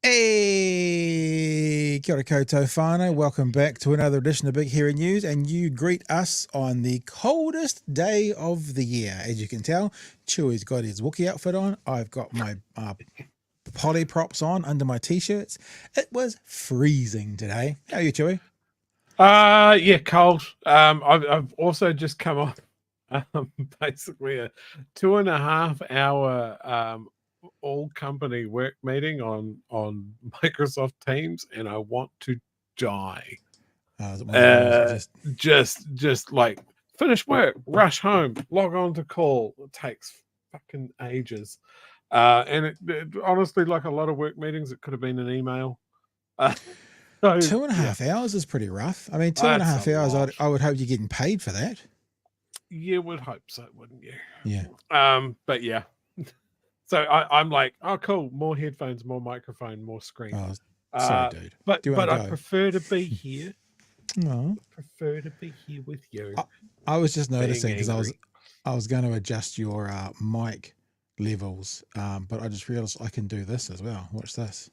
Hey, kia ora koutou whānau. Welcome back to another edition of Big Hairy News, and you greet us on the coldest day of the year. As you can tell, Chewy's got his Wookiee outfit on. I've got my poly props on under my t-shirts. It was freezing today. How are you, Chewy? Yeah, cold. I've also just come off basically a 2.5 hour all company work meeting on Microsoft Teams, and I want to die. Just like finish work, rush home, log on to call. It takes fucking ages. And it honestly, like a lot of work meetings, it could have been an email. So, 2.5 hours is pretty rough. I mean, 2.5 hours, I would hope you're getting paid for that. You would hope so, wouldn't you? Yeah. But yeah. So I'm like, oh, cool. More headphones, more microphone, more screen. Oh, sorry, dude. But I prefer to be here. No. I prefer to be here with you. I was just noticing because I was going to adjust your mic levels, but I just realized I can do this as well. Watch this.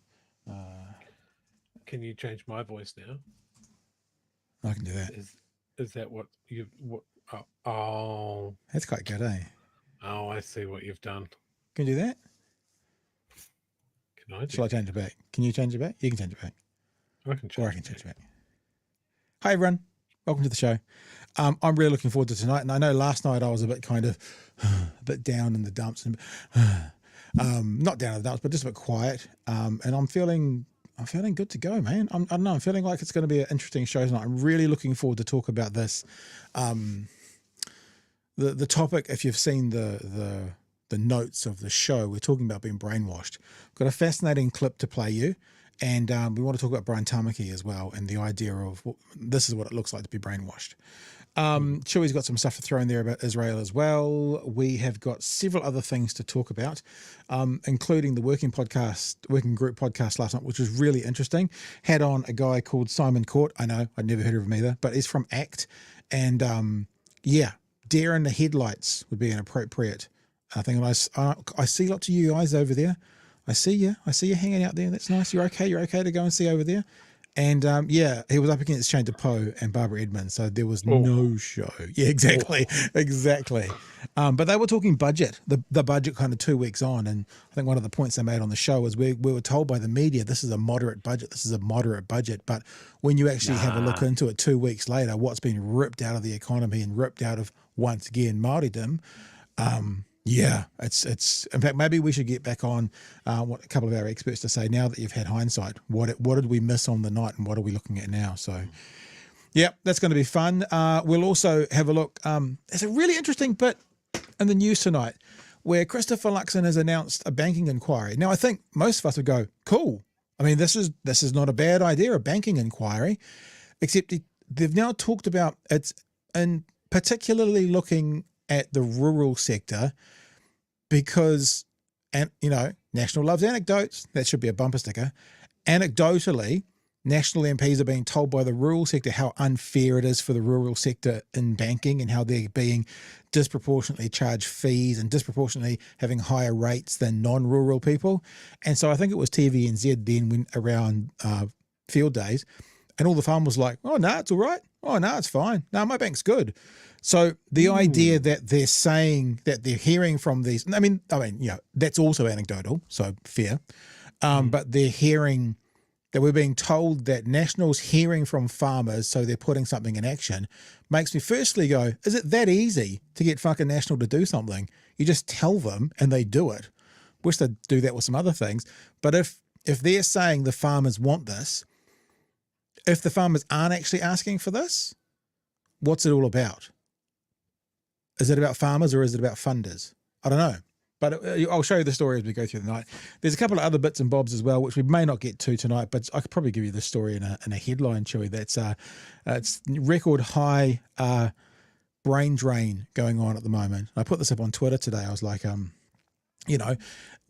Can you change my voice now? I can do that. Is that what you've? Oh, that's quite good, eh? Oh, I see what you've done. Can you do that? Can I? Shall I change it back? Can you change it back? You can change it back. I can change it back. Hi everyone, welcome to the show. I'm really looking forward to tonight, and I know last night I was a bit down in the dumps, and not down in the dumps, but just a bit quiet. And I'm feeling good to go, man. I don't know. I'm feeling like it's going to be an interesting show tonight. I'm really looking forward to talk about this. The topic, if you've seen the notes of the show, we're talking about being brainwashed. We've got a fascinating clip to play you, and we want to talk about Brian Tamaki as well, and the idea of this is what it looks like to be brainwashed. Chewy's got some stuff to throw in there about Israel as well. We have got several other things to talk about, including the working group podcast last night, which was really interesting. Had on a guy called Simon Court. I know, I'd never heard of him either, but he's from ACT. And deer in the headlights would be an appropriate thing. And I see lots of you guys over there. I see you hanging out there. That's nice. You're okay to go and see over there. And he was up against Shane DePoe and Barbara Edmonds, so there was no show. Yeah, exactly. But they were talking budget, the budget kind of 2 weeks on, and I think one of the points they made on the show was we were told by the media this is a moderate budget, but when you actually have a look into it 2 weeks later, what's been ripped out of the economy and ripped out of, once again, Māoridom, it's in fact, maybe we should get back on what a couple of our experts to say now that you've had hindsight. What did we miss on the night, and what are we looking at now? So, that's going to be fun. We'll also have a look. There's a really interesting bit in the news tonight where Christopher Luxon has announced a banking inquiry. Now, I think most of us would go, cool. I mean, this is not a bad idea, a banking inquiry, except they've now talked about it's and particularly looking at the rural sector, because, and National loves anecdotes. That should be a bumper sticker. Anecdotally, National MPs are being told by the rural sector how unfair it is for the rural sector in banking, and how they're being disproportionately charged fees and disproportionately having higher rates than non-rural people. And so I think it was TVNZ then went around field days, and all the farmers were like, oh, no, it's all right. Oh, no, it's fine. No, my bank's good. So the idea that they're saying that they're hearing from these, I mean, that's also anecdotal, so fair. But they're hearing that we're being told that National's hearing from farmers, so they're putting something in action, makes me firstly go, is it that easy to get fucking National to do something? You just tell them and they do it. Wish they'd do that with some other things. But if they're saying the farmers want this, if the farmers aren't actually asking for this, what's it all about? Is it about farmers or is it about funders? I don't know. But I'll show you the story as we go through the night. There's a couple of other bits and bobs as well, which we may not get to tonight, but I could probably give you the story in a headline, Chewy. That's it's record high brain drain going on at the moment. I put this up on Twitter today. I was like, you know,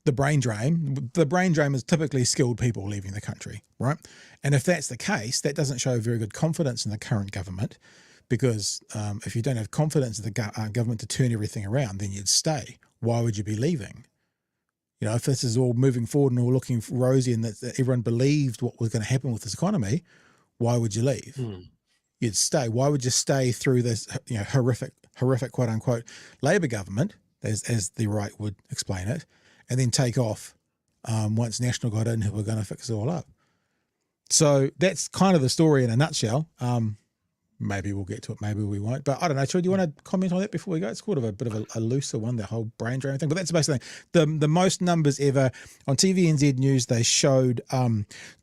the brain drain is typically skilled people leaving the country, right? And if that's the case, that doesn't show very good confidence in the current government, because if you don't have confidence in the government to turn everything around, then you'd stay. Why would you be leaving? You know, if this is all moving forward and all looking rosy and that everyone believed what was going to happen with this economy, why would you leave? You'd stay. Why would you stay through this, you know, horrific quote unquote Labor government, as the right would explain it, and then take off once National got in, who were going to fix it all up? So that's kind of the story in a nutshell. Maybe we'll get to it, maybe we won't. But I don't know. Troy, do you want to comment on that before we go? It's sort of a bit of a looser one, the whole brain drain thing. But that's basically the most numbers ever. On TVNZ News, they showed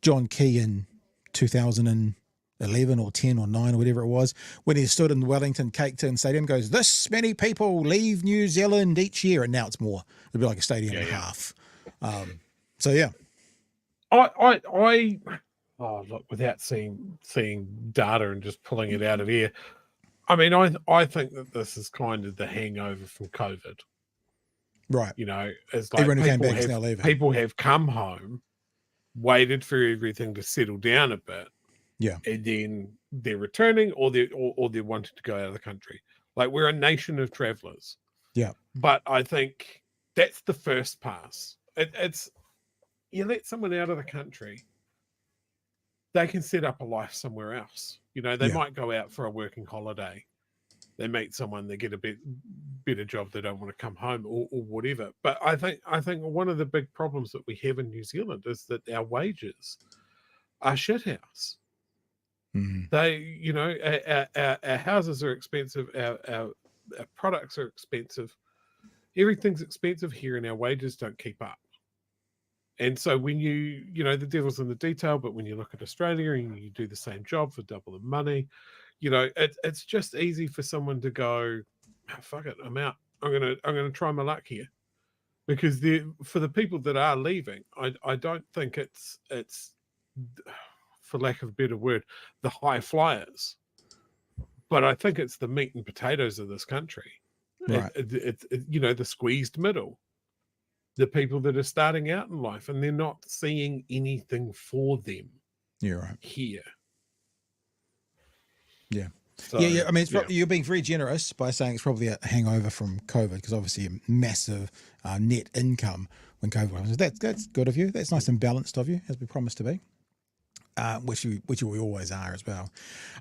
John Key in 2011 or 10 or 9 or whatever it was, when he stood in Wellington Cake Tin Stadium, goes, this many people leave New Zealand each year. And now it's more. It'd be like a stadium and a half. So, yeah. Oh, look, without seeing data and just pulling it out of air, I mean, I think that this is kind of the hangover from COVID. Right. You know, it's like everyone who came back is now leaving. People have come home, waited for everything to settle down a bit. Yeah. And then they're returning or they're wanting to go out of the country. Like, we're a nation of travelers. Yeah. But I think that's the first pass. It's you let someone out of the country, they can set up a life somewhere else. You know, they might go out for a working holiday. They meet someone, they get a better job, they don't want to come home or whatever. But I think one of the big problems that we have in New Zealand is that our wages are shithouse. They, you know, our houses are expensive, our products are expensive, everything's expensive here, and our wages don't keep up. And so when you know, the devil's in the detail, but when you look at Australia and you do the same job for double the money, you know, it's just easy for someone to go, oh, fuck it, I'm out. I'm gonna try my luck here, because for the people that are leaving, I don't think it's for lack of a better word, the high flyers, but I think it's the meat and potatoes of this country. Right. It's you know, the squeezed middle. The people that are starting out in life and they're not seeing anything for them. You're right. Here. Yeah. So, yeah. I mean, you're being very generous by saying it's probably a hangover from COVID, because obviously a massive net income when COVID was. That's good of you. That's nice and balanced of you, as we promised to be. Which we always are as well.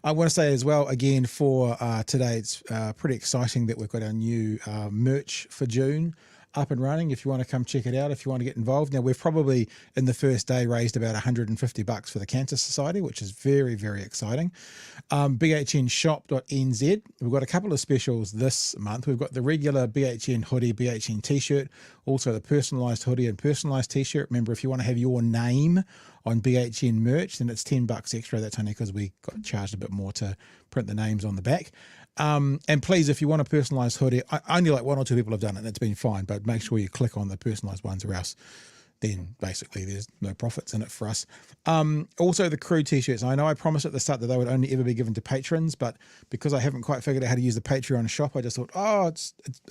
I want to say as well, again, for today, it's pretty exciting that we've got our new merch for June up and running. If you want to come check it out, if you want to get involved. Now, we've probably in the first day raised about $150 for the Cancer Society, which is very, very exciting. bhnshop.nz. We've got a couple of specials this month. We've got the regular BHN hoodie, BHN t-shirt, also the personalised hoodie and personalised t-shirt. Remember, if you want to have your name on BHN merch, then it's $10 extra. That's only because we got charged a bit more to print the names on the back. And please, if you want a personalised hoodie, only like 1 or 2 people have done it and it's been fine, but make sure you click on the personalised ones, or else then basically there's no profits in it for us. Also the crew t-shirts. I know I promised at the start that they would only ever be given to patrons, but because I haven't quite figured out how to use the Patreon shop, I just thought,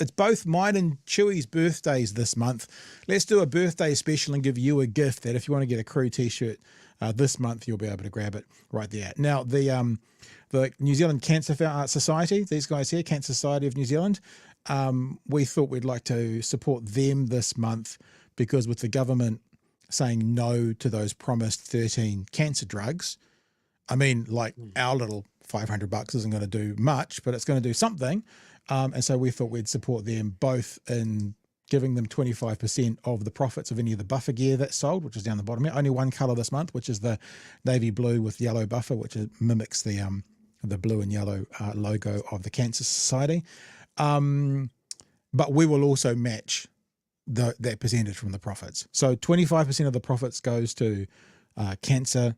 it's both mine and Chewy's birthdays this month. Let's do a birthday special and give you a gift that if you want to get a crew t-shirt this month, you'll be able to grab it right there. Now, the New Zealand Cancer Society, these guys here, Cancer Society of New Zealand, we thought we'd like to support them this month, because with the government saying no to those promised 13 cancer drugs, I mean, like our little $500 isn't going to do much, but it's going to do something. And so we thought we'd support them both in giving them 25% of the profits of any of the buffer gear that's sold, which is down the bottom here. Only one colour this month, which is the navy blue with yellow buffer, which mimics the blue and yellow logo of the Cancer Society. But we will also match that percentage from the profits. So 25% of the profits goes to Cancer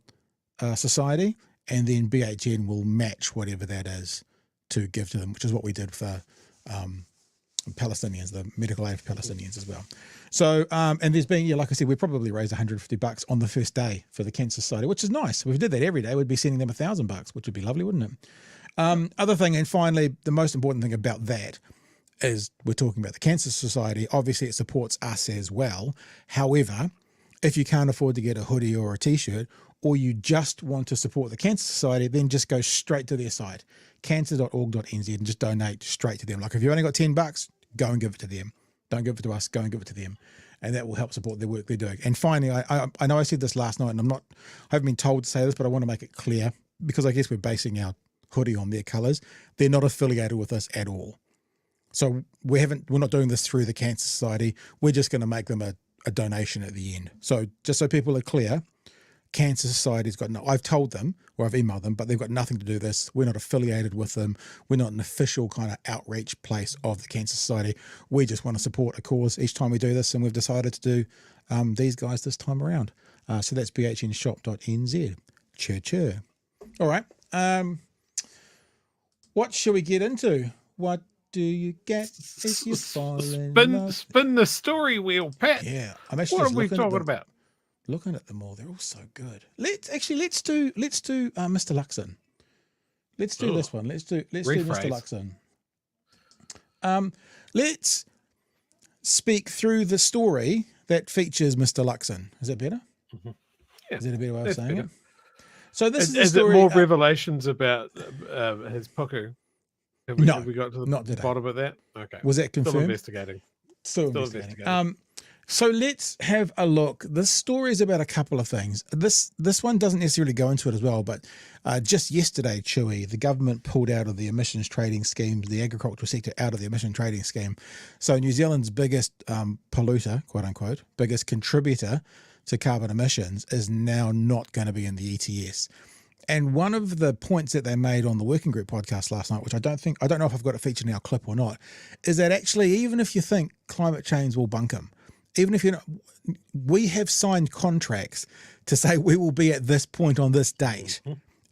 Society, and then BHN will match whatever that is to give to them, which is what we did for Palestinians, the medical aid for Palestinians as well. So, and there's been, like I said, we probably raised $150 on the first day for the Cancer Society, which is nice. If we did that every day, we'd be sending them $1,000, which would be lovely, wouldn't it? Other thing, and finally, the most important thing about that is we're talking about the Cancer Society. Obviously, it supports us as well. However, if you can't afford to get a hoodie or a t-shirt, or you just want to support the Cancer Society, then just go straight to their site, cancer.org.nz, and just donate straight to them. Like if you only got $10, go and give it to them. Don't give it to us, go and give it to them. And that will help support the work they're doing. And finally, I know I said this last night, and I haven't been told to say this, but I want to make it clear, because I guess we're basing our hoodie on their colours. They're not affiliated with us at all. So we're not doing this through the Cancer Society. We're just going to make them a donation at the end. So just so people are clear, Cancer Society's got no, I've told them, or I've emailed them, but they've got nothing to do with this. We're not affiliated with them. We're not an official kind of outreach place of the Cancer Society. We just want to support a cause each time we do this, and we've decided to do these guys this time around. So that's bhnshop.nz. Cheer. All right. What shall we get into? What do you get if you fall in love? Spin the story wheel, Pat. Yeah. I'm actually What just are we talking about? Looking at them all, they're all so good. Let's do Mr. Luxon. Let's do this one. Let's do Mr. Luxon. Let's speak through the story that features Mr. Luxon. Is that better? Mm-hmm. Yeah, is that a better way of saying better. it? So this is Is story, it more revelations about his puku? Have we got to the bottom of that? Okay. Was that confirmed? Still investigating. Still investigating. So let's have a look. This story is about a couple of things. This one doesn't necessarily go into it as well, but just yesterday, Chewy, the government pulled out of the emissions trading scheme, the agricultural sector out of the emission trading scheme. So New Zealand's biggest polluter, quote unquote, biggest contributor to carbon emissions is now not going to be in the ETS. And one of the points that they made on the Working Group podcast last night, which I don't know if I've got it featured in our clip or not, is that actually, even if you think climate change will bunk them, even if you're not, we have signed contracts to say we will be at this point on this date.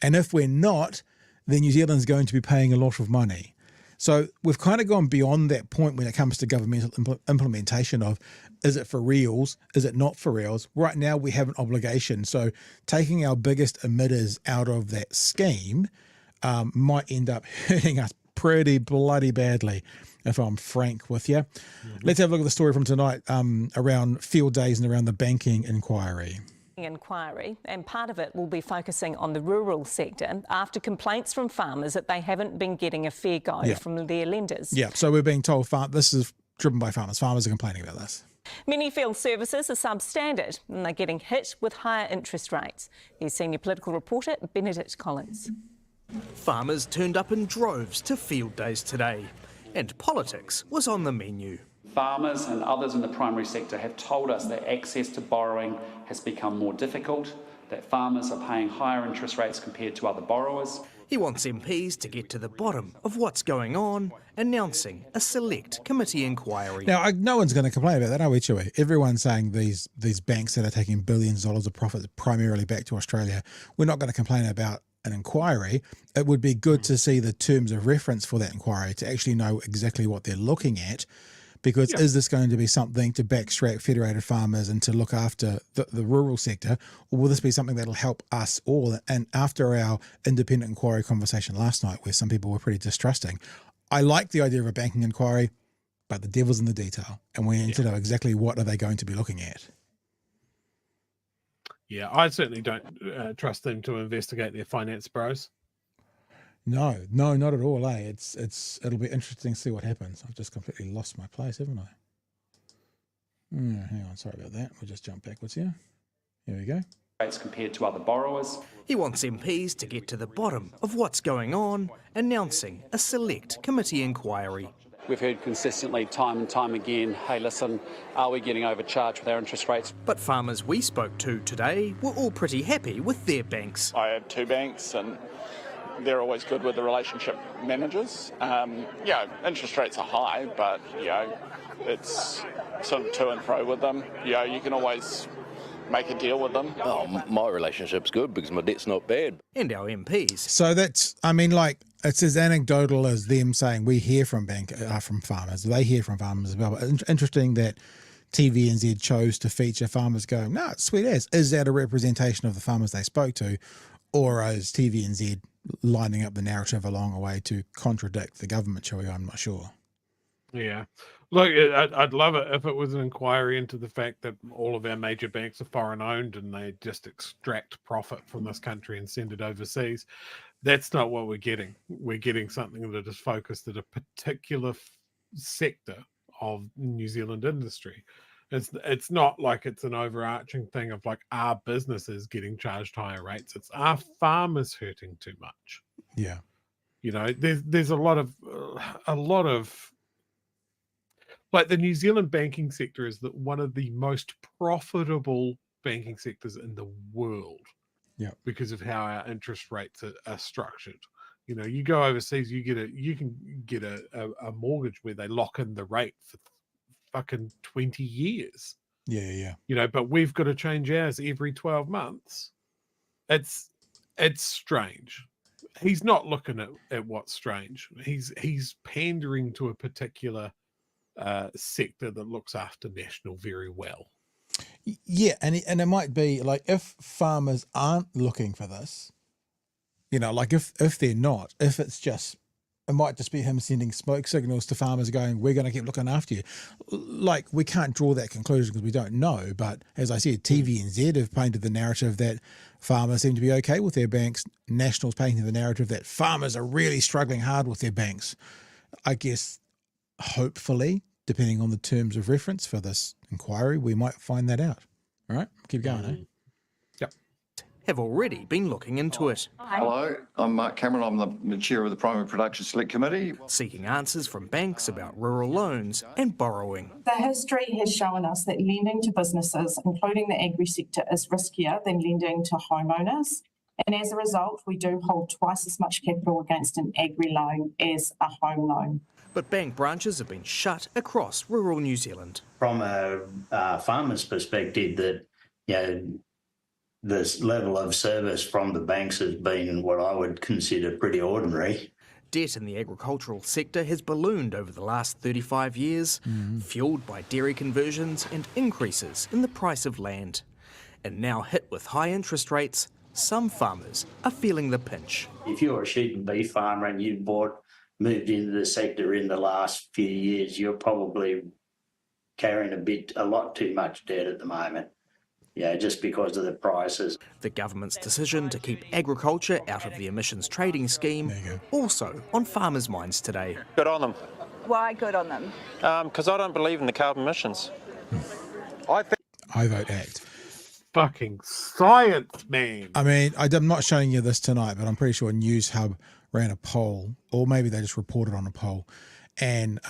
And if we're not, then New Zealand's going to be paying a lot of money. So we've kind of gone beyond that point when it comes to governmental implementation of, is it for reals? Is it not for reals? Right now we have an obligation. So taking our biggest emitters out of that scheme might end up hurting us pretty bloody badly, if I'm frank with you. Let's have a look at the story from tonight around field days and around the banking inquiry. And part of it will be focusing on the rural sector after complaints from farmers that they haven't been getting a fair go from their lenders. Yeah, so we're being told this is driven by farmers. Farmers are complaining about this. Many field services are substandard and they're getting hit with higher interest rates. Here's senior political reporter Benedict Collins. Farmers turned up in droves to field days today, and politics was on the menu. Farmers and others in the primary sector have told us that access to borrowing has become more difficult, that farmers are paying higher interest rates compared to other borrowers. He wants MPs to get to the bottom of what's going on, announcing a select committee inquiry. Now, no one's going to complain about that, are we, Chewy? Everyone's saying these banks that are taking billions of dollars of profits primarily back to Australia, we're not going to complain about an inquiry. It would be good to see the terms of reference for that inquiry to actually know exactly what they're looking at. Because is this going to be something to backstrap federated farmers and to look after the rural sector, or will this be something that'll help us all? And after our independent inquiry conversation last night, where some people were pretty distrusting, I like the idea of a banking inquiry, but the devil's in the detail, and we need to know exactly what are they going to be looking at. Yeah, I certainly don't trust them to investigate their finance bros. No, not at all. It'll be interesting to see what happens. I've just completely lost my place, haven't I? Hang on, sorry about that. We'll just jump backwards here. Here we go. Rates compared to other borrowers. He wants MPs to get to the bottom of what's going on, announcing a select committee inquiry. We've heard consistently, time and time again, hey, listen, are we getting overcharged with our interest rates? But farmers we spoke to today were all pretty happy with their banks. I have two banks and they're always good with the relationship managers. Interest rates are high, but, it's sort of to and fro with them. You can always make a deal with them. Oh, my relationship's good because my debt's not bad. And our MPs. So that's, It's as anecdotal as them saying we hear from farmers. They hear from farmers as well. But interesting that TVNZ chose to feature farmers going, no, it's sweet as. Is that a representation of the farmers they spoke to, or is TVNZ lining up the narrative along a way to contradict the government, shall we? I'm not sure. Yeah. Look, I'd love it if it was an inquiry into the fact that all of our major banks are foreign owned and they just extract profit from this country and send it overseas. That's not what we're getting. We're getting something that is focused at a particular sector of New Zealand industry. It's not like it's an overarching thing of like our businesses getting charged higher rates. It's our farmers hurting too much. Yeah. You know, there's a lot of like the New Zealand banking sector is one of the most profitable banking sectors in the world. Yeah. Because of how our interest rates are structured. You know, you go overseas, you can get a mortgage where they lock in the rate for fucking 20 years. Yeah. You know, but we've got to change ours every 12 months. It's strange. He's not looking at what's strange. He's pandering to a particular sector that looks after National very well. Yeah, and it might be like if farmers aren't looking for this, you know, like if they're not, if it's just, it might just be him sending smoke signals to farmers going, we're going to keep looking after you. Like, we can't draw that conclusion because we don't know. But as I said, TVNZ have painted the narrative that farmers seem to be okay with their banks. National's painting the narrative that farmers are really struggling hard with their banks. I guess, hopefully, depending on the terms of reference for this inquiry, we might find that out. All right, keep going, eh? Yep. Have already been looking into it, Hello, I'm Mark Cameron. I'm the chair of the Primary Production Select Committee. seeking answers from banks about rural loans and borrowing. The history has shown us that lending to businesses, including the agri sector, is riskier than lending to homeowners. And as a result, we do hold twice as much capital against an agri loan as a home loan. But bank branches have been shut across rural New Zealand. From a farmer's perspective, that, you know, this level of service from the banks has been what I would consider pretty ordinary. Debt in the agricultural sector has ballooned over the last 35 years, fuelled by dairy conversions and increases in the price of land. And now hit with high interest rates, some farmers are feeling the pinch. If you're a sheep and beef farmer and you've moved into the sector in the last few years, you're probably carrying a lot too much debt at the moment. Yeah, just because of the prices. The government's decision to keep agriculture out of the emissions trading scheme also on farmers' minds today. Good on them. Why good on them? Because I don't believe in the carbon emissions. I vote ACT. Fucking science, man. I mean, I'm not showing you this tonight, but I'm pretty sure News Hub ran a poll, or maybe they just reported on a poll. And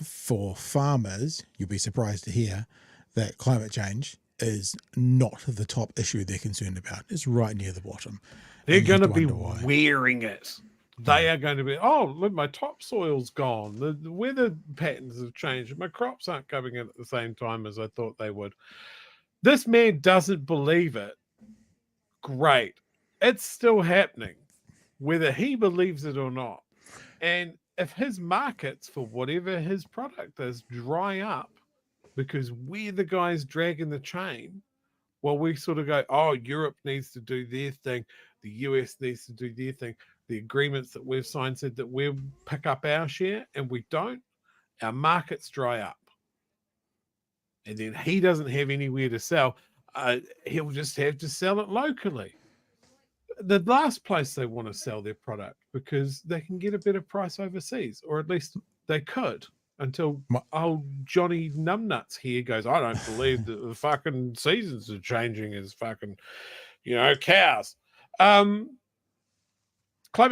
for farmers, you'll be surprised to hear that climate change is not the top issue they're concerned about. It's right near the bottom. They're going to be wearing it. They are going to be, oh, look, my topsoil's gone. The weather patterns have changed. My crops aren't coming in at the same time as I thought they would. This man doesn't believe it. Great. It's still happening, whether he believes it or not. And if his markets for whatever his product is dry up because we're the guys dragging the chain, well, we sort of go, oh, Europe needs to do their thing. The US needs to do their thing. The agreements that we've signed said that we'll pick up our share, and we don't. Our markets dry up. And then he doesn't have anywhere to sell. He'll just have to sell it locally. The last place they want to sell their product, because they can get a better price overseas, or at least they could, until old Johnny Numbnuts here goes, I don't believe that the fucking seasons are changing as fucking, cows. Climate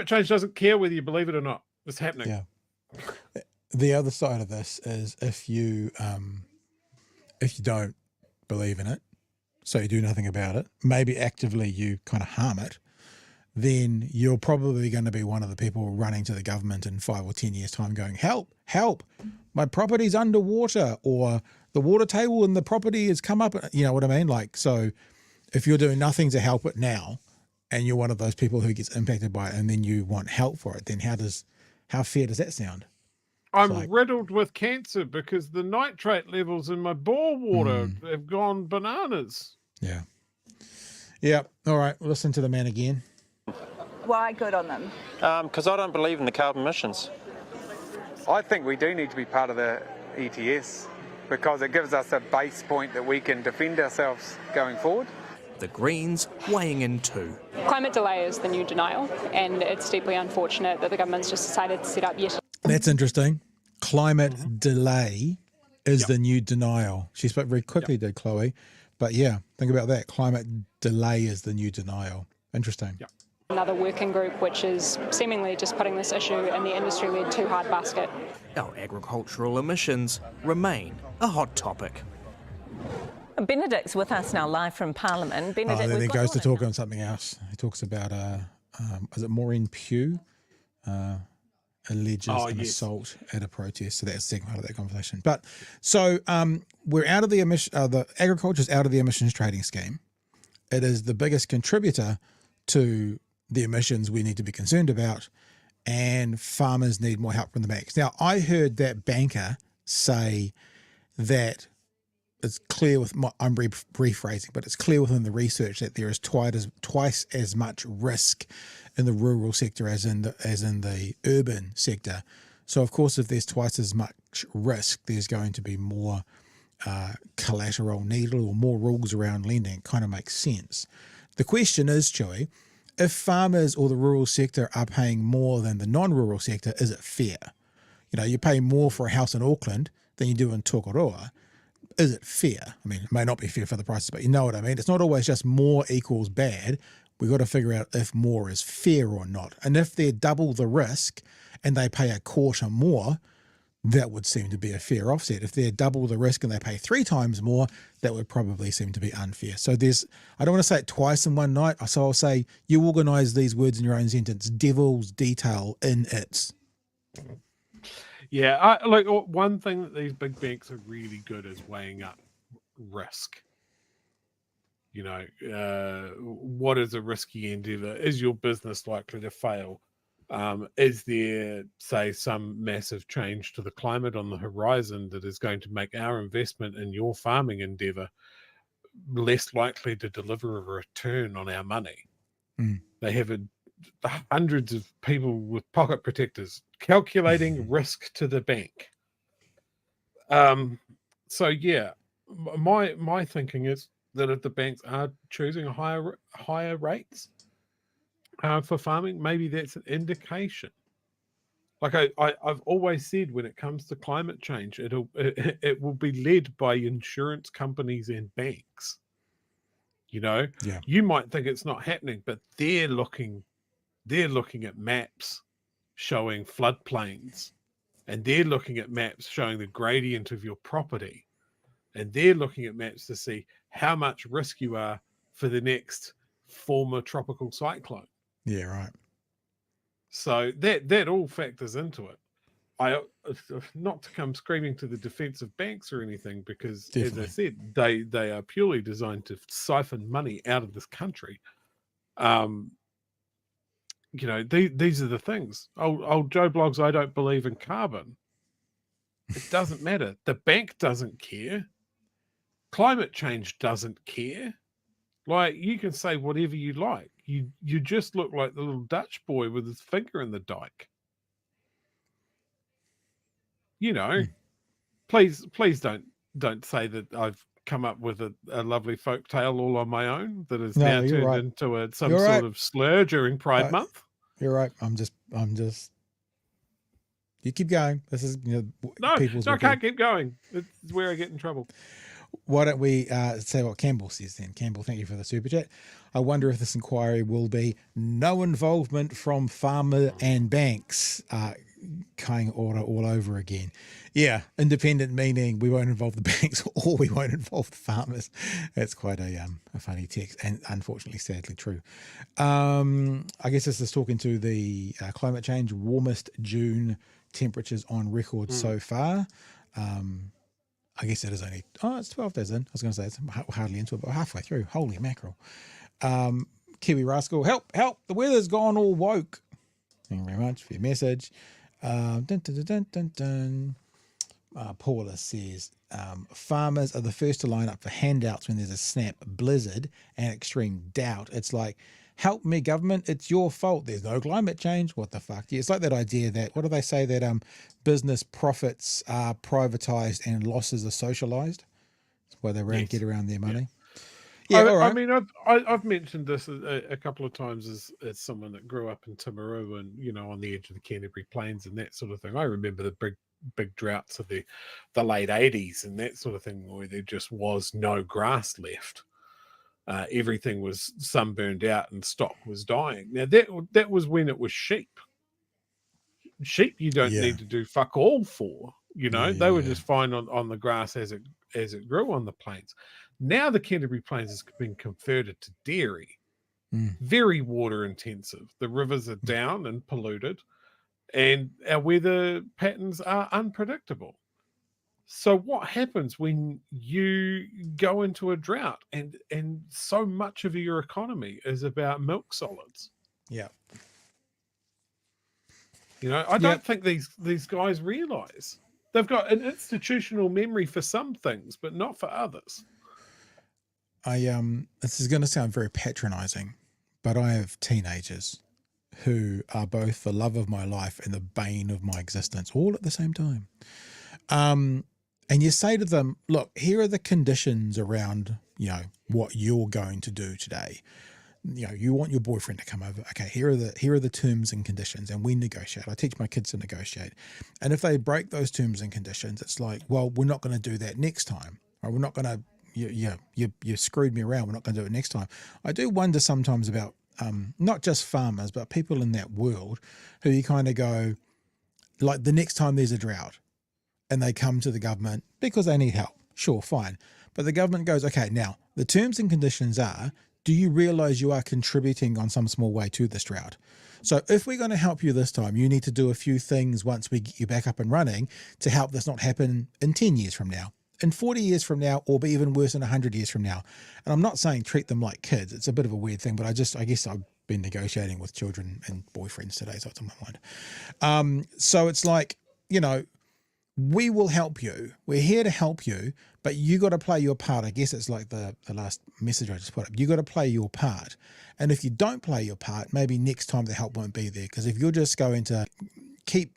change doesn't care whether you believe it or not. It's happening. Yeah. The other side of this is if you don't believe in it, so you do nothing about it, maybe actively you kind of harm it, then you're probably going to be one of the people running to the government in 5 or 10 years' time going, help, my property's underwater, or the water table in the property has come up. You know what I mean? Like, so if you're doing nothing to help it now, and you're one of those people who gets impacted by it, and then you want help for it, then how fair does that sound? I'm riddled with cancer because the nitrate levels in my bore water have gone bananas. Yeah. Yeah. All right. Listen to the man again. Why good on them? Because I don't believe in the carbon emissions. I think we do need to be part of the ETS because it gives us a base point that we can defend ourselves going forward. The Greens weighing in too. Climate delay is the new denial, and it's deeply unfortunate that the government's just decided to set up yet. That's interesting. Climate delay is the new denial. She spoke very quickly, did Chloe? But yeah, think about that. Climate delay is the new denial. Interesting. Yep. Another working group which is seemingly just putting this issue in the industry-led too hard basket. Our agricultural emissions remain a hot topic. Benedict's with us now live from Parliament. Benedict, then he goes to talk on something else. He talks about, is it Maureen Pugh? Alleges an assault at a protest. So that's the second part of that conversation. But so we're out of the the agriculture's out of the emissions trading scheme. It is the biggest contributor to the emissions we need to be concerned about, and farmers need more help from the banks. Now, I heard that banker say that it's clear I'm rephrasing, but it's clear within the research that there is twice as much risk in the rural sector as in the urban sector. So, of course, if there's twice as much risk, there's going to be more collateral needed or more rules around lending. It kind of makes sense. The question is, Chewy, if farmers or the rural sector are paying more than the non-rural sector, is it fair? You know, you pay more for a house in Auckland than you do in Tokoroa. Is it fair? I mean, it may not be fair for the prices, but you know what I mean? It's not always just more equals bad. We've got to figure out if more is fair or not. And if they're double the risk and they pay a quarter more, that would seem to be a fair offset. If they're double the risk and they pay 3 times more, that would probably seem to be unfair. So I don't want to say it twice in one night. So I'll say you organise these words in your own sentence. Devil's detail in it. Yeah, one thing that these big banks are really good is weighing up risk. You know, what is a risky endeavour? Is your business likely to fail? Is there, say, some massive change to the climate on the horizon that is going to make our investment in your farming endeavour less likely to deliver a return on our money? They have hundreds of people with pocket protectors calculating risk to the bank. So yeah, my thinking is that if the banks are choosing higher rates for farming, maybe that's an indication. Like I've always said, when it comes to climate change, it will be led by insurance companies and banks. You know, you might think it's not happening, but they're looking at maps showing floodplains, and they're looking at maps showing the gradient of your property, and they're looking at maps to see how much risk you are for the next former tropical cyclone. Yeah, right. So that all factors into it. Not to come screaming to the defense of banks or anything, because as I said, they are purely designed to siphon money out of this country. You know, these are the things. Old Joe blogs, I don't believe in carbon. It doesn't matter. The bank doesn't care. Climate change doesn't care. Like, you can say whatever you like. You just look like the little Dutch boy with his finger in the dike. You know, please don't say that I've come up with a lovely folk tale all on my own that is now turned into some sort of slur during Pride Month. You're right. I'm just. You keep going. This is no, I can't keep going. It's where I get in trouble. Why don't we say what Campbell says then? Campbell, thank you for the super chat. I wonder if this inquiry will be no involvement from farmer and banks. Kind order all over again. Yeah, independent meaning we won't involve the banks or we won't involve the farmers. That's quite a funny text, and unfortunately, sadly true. I guess this is talking to the climate change, warmest June temperatures on record so far. I guess it is only, it's 12 days in. I was going to say it's hardly into it, but halfway through. Holy mackerel. Kiwi Rascal, help, the weather's gone all woke. Thank you very much for your message. Dun, dun, dun, dun, dun, dun. Paula says, farmers are the first to line up for handouts when there's a snap blizzard and extreme drought. It's like, help me, government, it's your fault. There's no climate change. What the fuck? Yeah, it's like that idea that, what do they say, that business profits are privatized and losses are socialized. That's why they get around their money. Yeah, all right. I mean, I've mentioned this a couple of times as someone that grew up in Timaru and, you know, on the edge of the Canterbury Plains and that sort of thing. I remember the big droughts of the late 80s and that sort of thing, where there just was no grass left. Everything was sunburned out and stock was dying. Now that was when it was sheep. Sheep you don't need to do fuck all for. You know, they were just fine on the grass as it grew on the plains. Now the Canterbury Plains has been converted to dairy, very water intensive. The rivers are down and polluted, and our weather patterns are unpredictable. So what happens when you go into a drought and so much of your economy is about milk solids? Yeah. You know, I don't think these guys realize they've got an institutional memory for some things, but not for others. This is going to sound very patronizing, but I have teenagers who are both the love of my life and the bane of my existence all at the same time. And you say to them, look, here are the conditions around, you know, what you're going to do today. You know, you want your boyfriend to come over. Okay, here are the terms and conditions, and we negotiate. I teach my kids to negotiate. And if they break those terms and conditions, it's like, well, we're not going to do that next time. Or we're not going to, you screwed me around. We're not going to do it next time. I do wonder sometimes about not just farmers, but people in that world who you kind of go, like the next time there's a drought and they come to the government because they need help. Sure, fine. But the government goes, okay, now the terms and conditions are, do you realize you are contributing on some small way to this drought? So if we're going to help you this time, you need to do a few things once we get you back up and running to help this not happen in 10 years from now, in 40 years from now, or be even worse in 100 years from now. And I'm not saying treat them like kids. It's a bit of a weird thing, but I guess I've been negotiating with children and boyfriends today, so it's on my mind. So it's like, you know, we will help you. We're here to help you, but you got to play your part. I guess it's like the last message I just put up. You got to play your part. And if you don't play your part, maybe next time the help won't be there. Because if you're just going to keep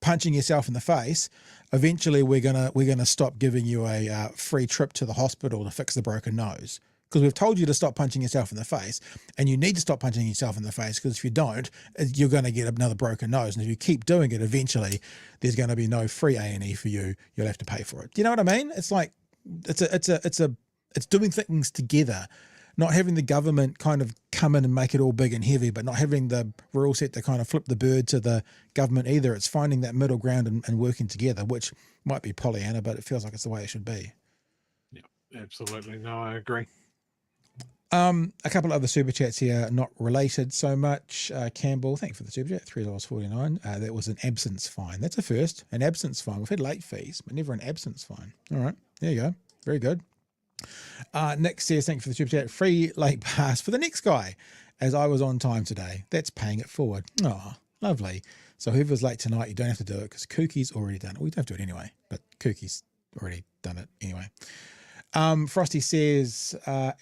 punching yourself in the face, eventually we're gonna stop giving you a free trip to the hospital to fix the broken nose. Because we've told you to stop punching yourself in the face, and you need to stop punching yourself in the face, because if you don't, you're going to get another broken nose. And if you keep doing it, eventually there's going to be no free A&E for you. You'll have to pay for it. Do you know what I mean? It's like, it's doing things together, not having the government kind of come in and make it all big and heavy, but not having the rural sector kind of flip the bird to the government either. It's finding that middle ground and working together, which might be Pollyanna, but it feels like it's the way it should be. Yeah, absolutely. No, I agree. A couple of other super chats here, not related so much. Campbell, thank you for the super chat, $3.49. That was an absence fine. That's a first, an absence fine. We've had late fees, but never an absence fine. All right, there you go. Very good. Nick says, thank you for the super chat. Free late pass for the next guy, as I was on time today. That's paying it forward. Oh, lovely. So whoever's late tonight, you don't have to do it because Kookie's already done it. We don't have to do it anyway, but Kookie's already done it anyway. Frosty says,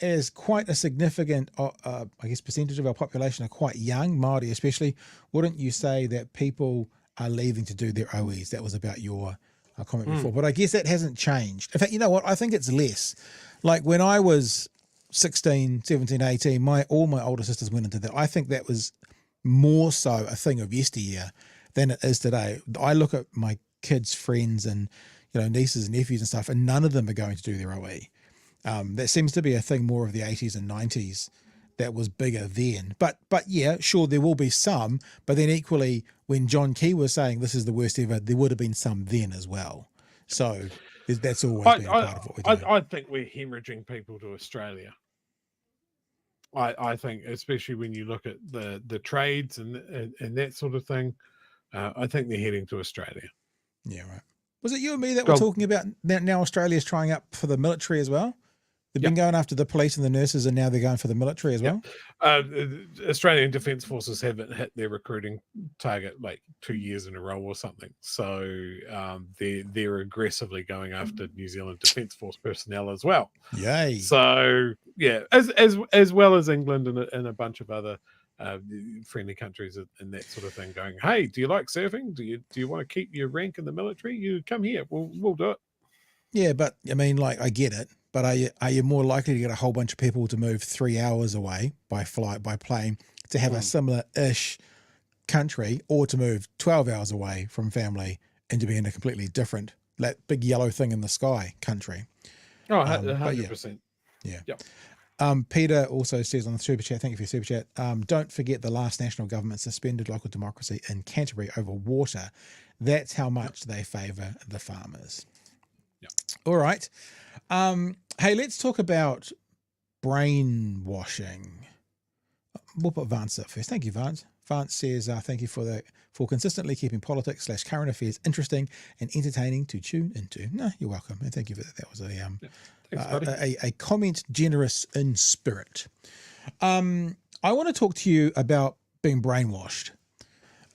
as quite a significant, I guess, percentage of our population are quite young, Māori especially, wouldn't you say that people are leaving to do their OEs? That was about your comment before, but I guess that hasn't changed. In fact, you know what? I think it's less. Like when I was 16, 17, 18, all my older sisters went into that. I think that was more so a thing of yesteryear than it is today. I look at my kids' friends and, you know, nieces and nephews and stuff, and none of them are going to do their OE. That seems to be a thing more of the 80s and 90s that was bigger then. But yeah, sure, there will be some, but then equally, when John Key was saying this is the worst ever, there would have been some then as well. So that's always been part of what we're doing. I think we're hemorrhaging people to Australia. I think, especially when you look at the trades and that sort of thing, I think they're heading to Australia. Yeah, right. Was it you and me that were talking about now Australia's trying up for the military as well? They've been going after the police and the nurses, and now they're going for the military as well. Australian Defence Forces haven't hit their recruiting target like 2 years in a row or something. So they're aggressively going after New Zealand Defence Force personnel as well. Yay! So yeah, as well as England and a bunch of other friendly countries and that sort of thing. Going, hey, do you like surfing? Do you want to keep your rank in the military? You come here. We'll do it. Yeah, but I mean, like, I get it. But are you more likely to get a whole bunch of people to move 3 hours away by plane to have a similar-ish country, or to move 12 hours away from family and to be in a completely different, that big yellow thing in the sky country? Oh, 100%. Yeah. Yep. Peter also says on the super chat, thank you for your super chat, don't forget the last national government suspended local democracy in Canterbury over water. That's how much they favour the farmers. Yep. All right. Hey, let's talk about brainwashing. We'll put Vance up first. Thank you, Vance. Vance says, thank you for consistently keeping politics / current affairs interesting and entertaining to tune into. No, you're welcome. And thank you for that. That was a comment generous in spirit. I want to talk to you about being brainwashed.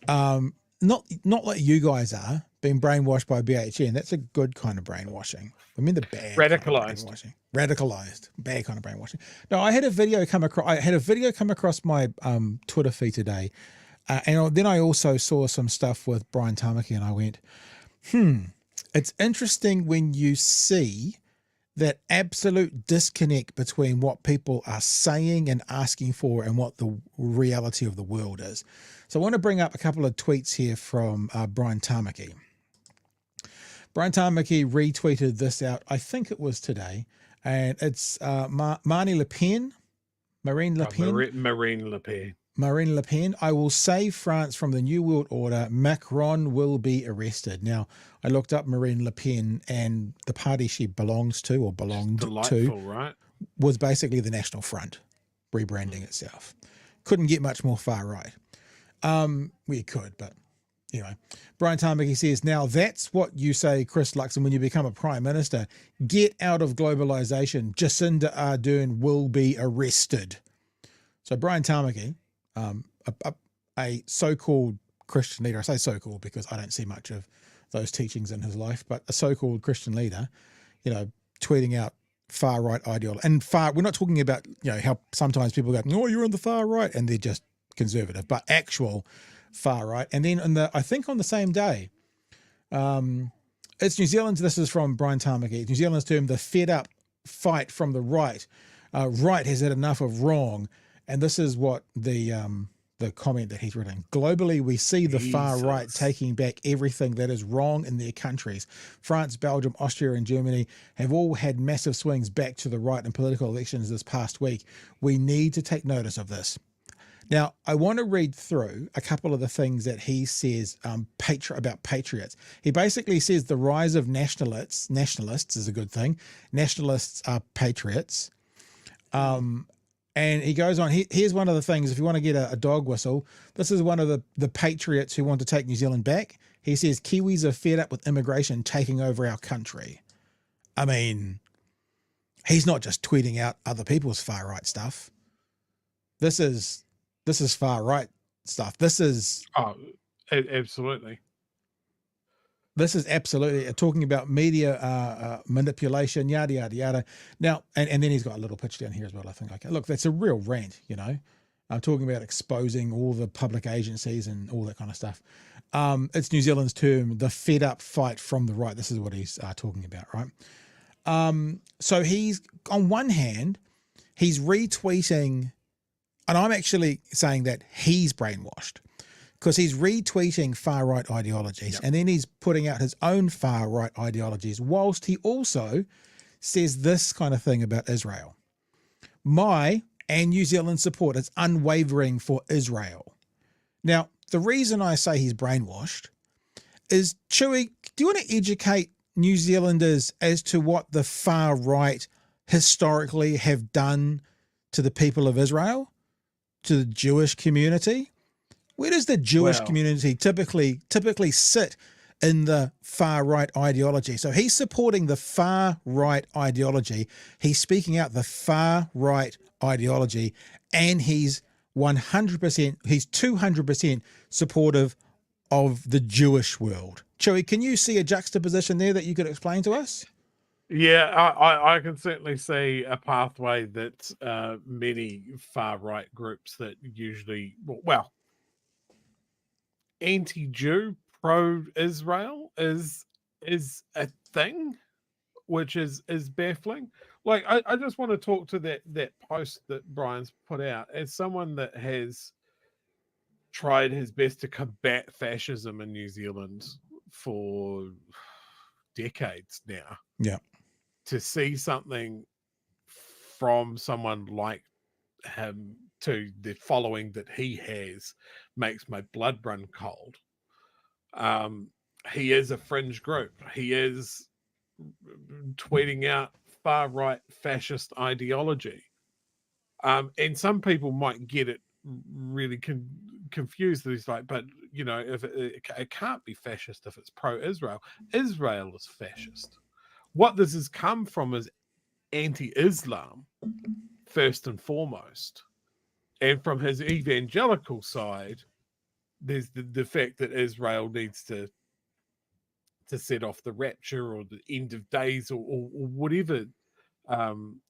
Not like you guys are being brainwashed by BHN. That's a good kind of brainwashing. I mean the bad radicalized, kind of radicalized, bad kind of brainwashing. No, I had a video come across my Twitter feed today, and then I also saw some stuff with Brian Tamaki, and I went, it's interesting when you see that absolute disconnect between what people are saying and asking for and what the reality of the world is. So I want to bring up a couple of tweets here from Brian Tamaki. Brian Tamaki retweeted this out, I think it was today, and it's Marine Le Pen. Marine Le Pen. I will save France from the New World Order. Macron will be arrested. Now, I looked up Marine Le Pen, and the party she belongs to, or belonged to, right? Was basically the National Front, rebranding itself. Couldn't get much more far right. We could, but anyway. Brian Tamaki says, now that's what you say, Chris Luxon, when you become a Prime Minister. Get out of globalization. Jacinda Ardern will be arrested. So Brian Tamaki, a so-called Christian leader, I say so-called because I don't see much of those teachings in his life, but a so-called Christian leader, tweeting out far-right ideology. And we're not talking about, how sometimes people go, oh, you're on the far right, and they're just conservative, but actual far right. And then I think on the same day, it's New Zealand's, this is from Brian Tamaki, New Zealand's term, the fed up fight from the right. Right has had enough of wrong. And this is what the comment that he's written. Globally, we see the far right taking back everything that is wrong in their countries. France, Belgium, Austria, and Germany have all had massive swings back to the right in political elections this past week. We need to take notice of this. Now, I want to read through a couple of the things that he says about patriots. He basically says the rise of nationalists is a good thing. Nationalists are patriots. And he goes on, here's one of the things, if you want to get a dog whistle, this is one of the patriots who want to take New Zealand back. He says, Kiwis are fed up with immigration taking over our country. I mean, he's not just tweeting out other people's far right stuff. This is far right stuff. Absolutely. This is absolutely talking about media manipulation, yada, yada, yada. Now, and then he's got a little pitch down here as well, I think. Okay, look, that's a real rant, I'm talking about exposing all the public agencies and all that kind of stuff. It's New Zealand's term, the fed up fight from the right. This is what he's talking about, right? So he's, on one hand, he's retweeting, and I'm actually saying that he's brainwashed, because he's retweeting far-right ideologies, and then he's putting out his own far-right ideologies, whilst he also says this kind of thing about Israel. My and New Zealand's support is unwavering for Israel. Now, the reason I say he's brainwashed is, Chewy, do you want to educate New Zealanders as to what the far-right historically have done to the people of Israel, to the Jewish community? Where does the Jewish community typically sit in the far right ideology. So he's supporting the far right ideology. He's speaking out the far right ideology, and he's 100%, he's 200% supportive of the Jewish world. Chewy, can you see a juxtaposition there that you could explain to us? Yeah, I can certainly see a pathway that many far right groups that usually, well, anti-Jew, pro-Israel is a thing, which is baffling. Like, I just want to talk to that post that Brian's put out as someone that has tried his best to combat fascism in New Zealand for decades now. Yeah. To see something from someone like him to the following that he has makes my blood run cold. He is a fringe group. He is tweeting out far right fascist ideology. And some people might get it really confused that he's like, but you know, if it can't be fascist if it's pro-Israel. Israel is fascist. What this has come from is anti-Islam, first and foremost. And from his evangelical side, there's the fact that Israel needs to set off the rapture or the end of days or whatever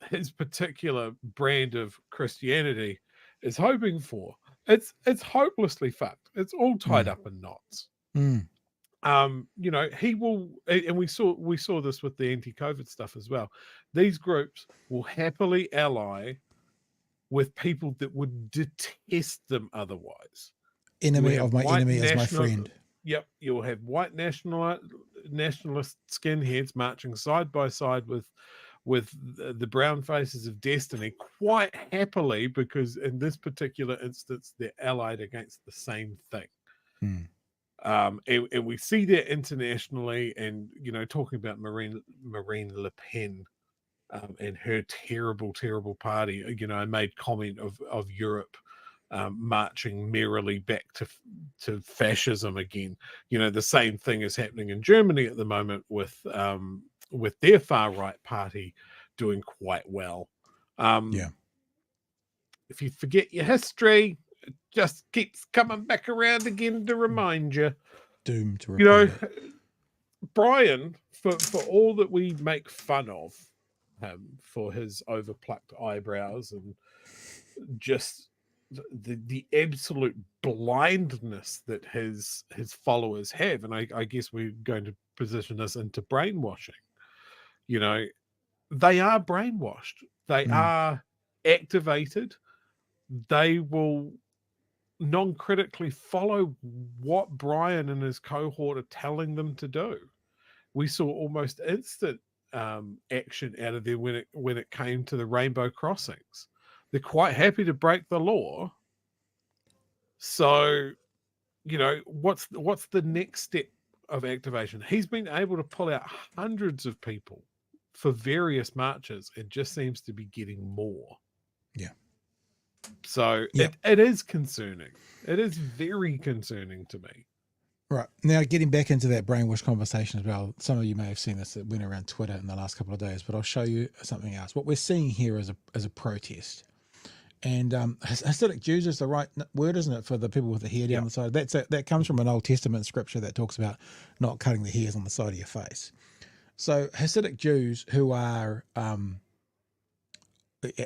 his particular brand of Christianity is hoping for. It's hopelessly fucked. It's all tied up in knots. You know, he will, and we saw this with the anti-COVID stuff as well. These groups will happily ally with people that would detest them otherwwith. Enemy of my enemy is my friend. Yep, you'll have white nationalist skinheads marching side by side with the brown faces of destiny quite happily, because in this particular instance they're allied against the same thing. And we see that internationally, and you know, talking about Marine Le Pen and her terrible party. You know, I made comment of Europe marching merrily back to fascism again. You know, the same thing is happening in Germany at the moment with their far right party doing quite well. If you forget your history, it just keeps coming back around again to remind you. Doomed to you know, it. Brian, for all that we make fun of him for his overplucked eyebrows and just the absolute blindness that his followers have, and I guess we're going to position this into brainwashing. You know, they are brainwashed. They are activated. They will non-critically follow what Brian and his cohort are telling them to do. We saw almost instant action out of there when it came to the rainbow crossings. They're quite happy to break the law. So, you know, what's the next step of activation? He's been able to pull out hundreds of people for various marches. It just seems to be getting more. Yeah. So it is concerning. It is very concerning to me. Right. Now, getting back into that brainwash conversation as well, some of you may have seen this that went around Twitter in the last couple of days, but I'll show you something else. What we're seeing here is a protest. And Hasidic Jews is the right word, isn't it, for the people with the hair down the side? That comes from an Old Testament scripture that talks about not cutting the hairs on the side of your face. So Hasidic Jews who are,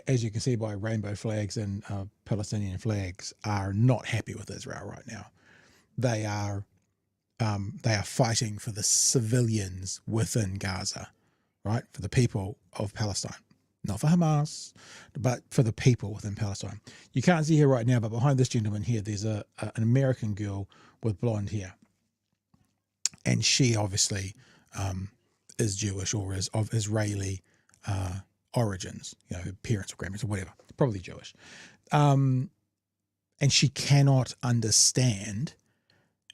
as you can see by rainbow flags and Palestinian flags, are not happy with Israel right now. They are fighting for the civilians within Gaza, right? For the people of Palestine. Not for Hamas, but for the people within Palestine. You can't see here right now, but behind this gentleman here, there's an American girl with blonde hair. And she obviously is Jewish or is of Israeli origins, you know, her parents or grandparents or whatever, probably Jewish. And she cannot understand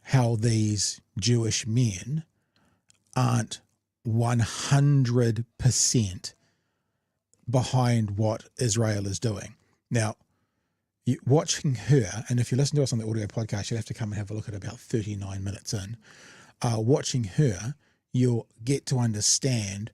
how these Jewish men aren't 100% behind what Israel is doing. Now, watching her, and if you listen to us on the audio podcast, you'll have to come and have a look at about 39 minutes in. watching her, you'll get to understand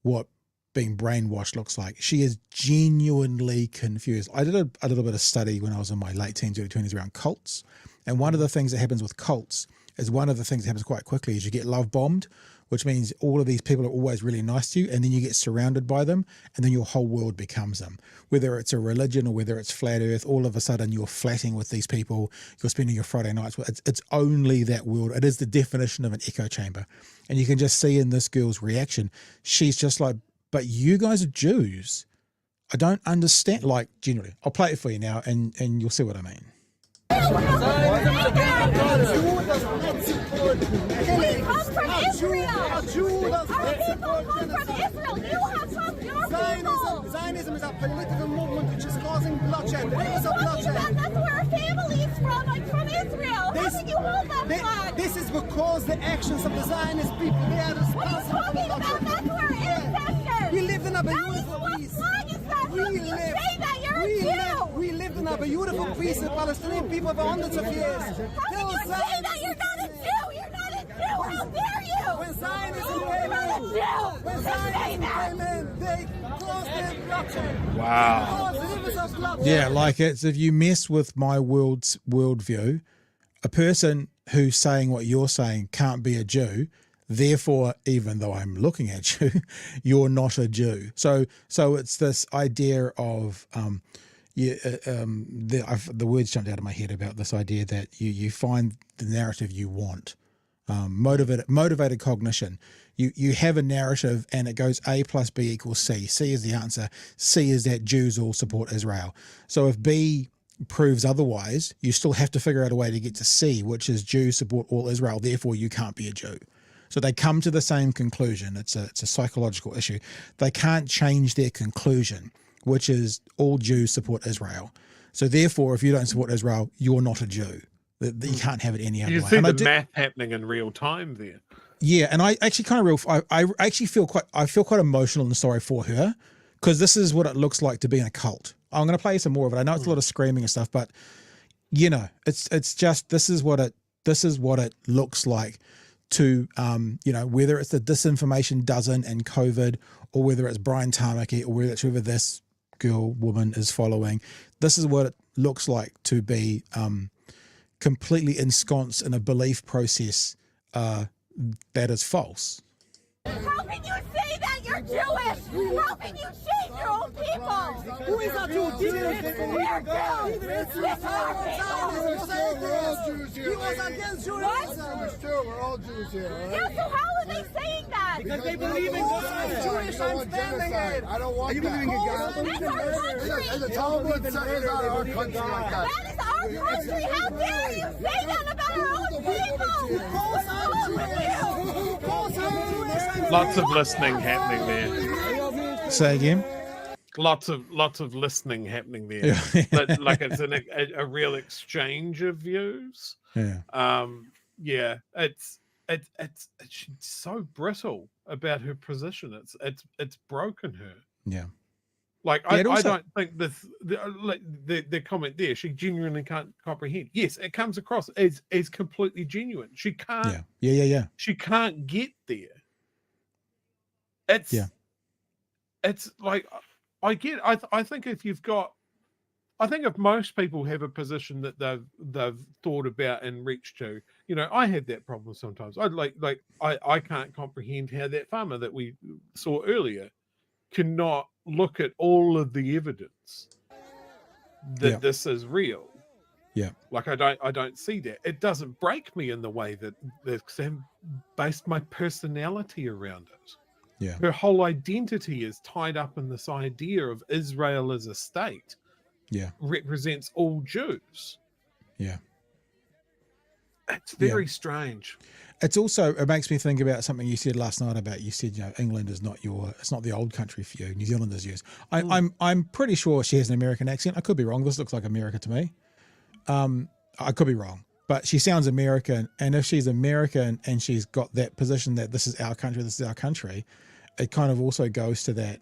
what being brainwashed looks like. She is genuinely confused. I did a little bit of study when I was in my late teens, early 20s around cults. And one of the things that happens with cults is one of the things that happens quite quickly is you get love bombed, which means all of these people are always really nice to you, and then you get surrounded by them, and then your whole world becomes them. Whether it's a religion or whether it's flat earth, all of a sudden you're flatting with these people, you're spending your Friday nights with, it's only that world. It is the definition of an echo chamber. And you can just see in this girl's reaction, she's just like, but you guys are Jews. I don't understand, like, generally. I'll play it for you now, and you'll see what I mean. We come from Israel. Our people come from Israel. You have come your Zionism is a political movement which is causing bloodshed. What are you talking about? That's where our family is from. I'm from Israel. How can you hold that flag? This is because the actions of the Zionist people, they are responsible for the bloodshed. What are you talking about? That's where ancestors. We lived in a beautiful peace. What flag is that? How can you say that? You're a Jew. We lived in a beautiful peace with Palestinian people for hundreds of years. How can you say that? You're not a Jew. You're not a Jew. How dare you? When Zionism came in, they caused their bloodshed. Wow. Yeah, like it's if you mess with my worldview, a person who's saying what you're saying can't be a Jew. Therefore, even though I'm looking at you, you're not a Jew. So it's this idea of the words jumped out of my head about this idea that you find the narrative you want. Motivated cognition. You have a narrative and it goes A plus B equals C. C is the answer. C is that Jews all support Israel. So if B proves otherwise, you still have to figure out a way to get to C, which is Jews support all Israel. Therefore, you can't be a Jew. So they come to the same conclusion. It's a psychological issue. They can't change their conclusion, which is all Jews support Israel. So therefore, if you don't support Israel, you're not a Jew. You can't have it any other way. You see the math happening in real time there. Yeah, and I actually I actually feel quite emotional and sorry for her, because this is what it looks like to be in a cult. I'm going to play some more of it. I know it's a lot of screaming and stuff, but you know, it's just this is what it looks like to whether it's the disinformation dozen and COVID, or whether it's Brian Tamaki, or whether it's whoever this woman is following. This is what it looks like to be completely ensconced in a belief process that is false. How can you say that you're Jewish? How can you shame your own people? Who is a Jew? We're Jews. This is our people. We're all Jews here. He was against Judaism. We're all Jews here. Right? Yeah, so how are they saying that? Because they believe in God. I'm Jewish. I'm standing it. I don't want that. Are you believing in God? That's our country. And the Talmud says it's not our country like that. That is our country. How dare you say that about our own people? Lots of listening happening there. Say again. Lots of listening happening there. But like it's a real exchange of views. Yeah. Yeah. It's she's so brittle about her position. It's broken her. Yeah. Like I don't think the comment there, she genuinely can't comprehend. Yes, it comes across as completely genuine. She can't. Yeah. She can't get there. It's like I think if most people have a position that they've thought about and reached to, I had that problem sometimes. I can't comprehend how that farmer that we saw earlier cannot look at all of the evidence that this is real. Yeah. Like I don't see that. It doesn't break me in the way that I've based my personality around it. Yeah. Her whole identity is tied up in this idea of Israel as a state. Yeah. Represents all Jews. Yeah. It's very strange. It's also, it makes me think about something you said last night about, you said, England is not it's not the old country for you. New Zealand is yours. I'm pretty sure she has an American accent. I could be wrong. This looks like America to me. I could be wrong, but she sounds American. And if she's American and she's got that position that this is our country, it kind of also goes to that,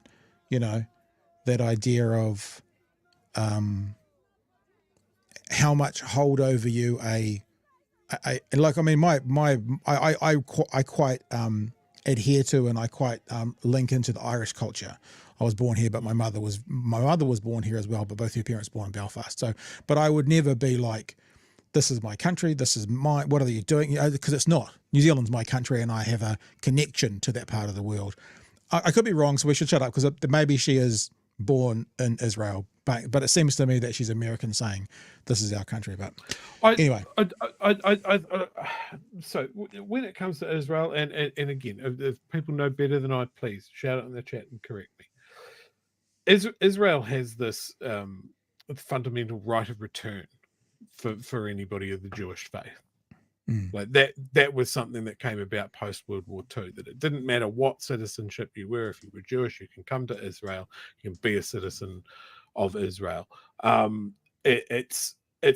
that idea of how much hold over you a I quite adhere to, and I quite link into the Irish culture. I was born here, but my mother was born here as well, but both her parents were born in Belfast. So, but I would never be like, this is my country, this is what are you doing? Because it's not. New Zealand's my country, and I have a connection to that part of the world. I could be wrong, so we should shut up, because maybe she is born in Israel, but it seems to me that she's American, saying this is our country. But anyway, so when it comes to Israel, and again, if people know better than I, please shout it in the chat and correct me. Israel has this fundamental right of return for anybody of the Jewish faith. Like that was something that came about post World War II, that it didn't matter what citizenship you were. If you were Jewish, you can come to Israel, you can be a citizen of Israel. It's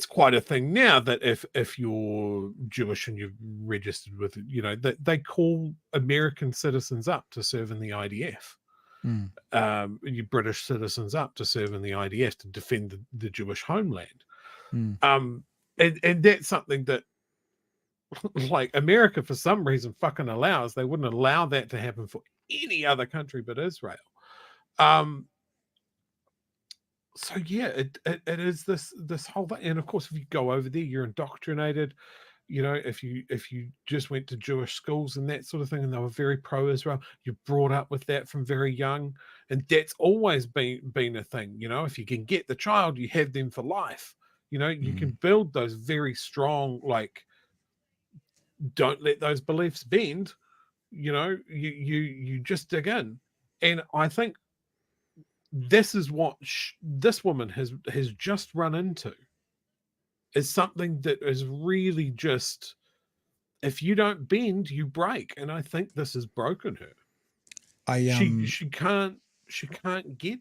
quite a thing now that if you're Jewish and you're registered with, they call American citizens up to serve in the IDF. You British citizens up to serve in the IDF to defend the Jewish homeland. And that's something that, like, America for some reason fucking allows. They wouldn't allow that to happen for any other country but Israel. So yeah, it is this whole thing. And of course, if you go over there, you're indoctrinated. If you just went to Jewish schools and that sort of thing, and they were very pro-Israel, you're brought up with that from very young, and that's always been a thing. If you can get the child, you have them for life. You can build those very strong, like, don't let those beliefs bend. You just dig in. And I think this is what this woman has just run into, is something that is really just, if you don't bend, you break. And I think this has broken her. She can't get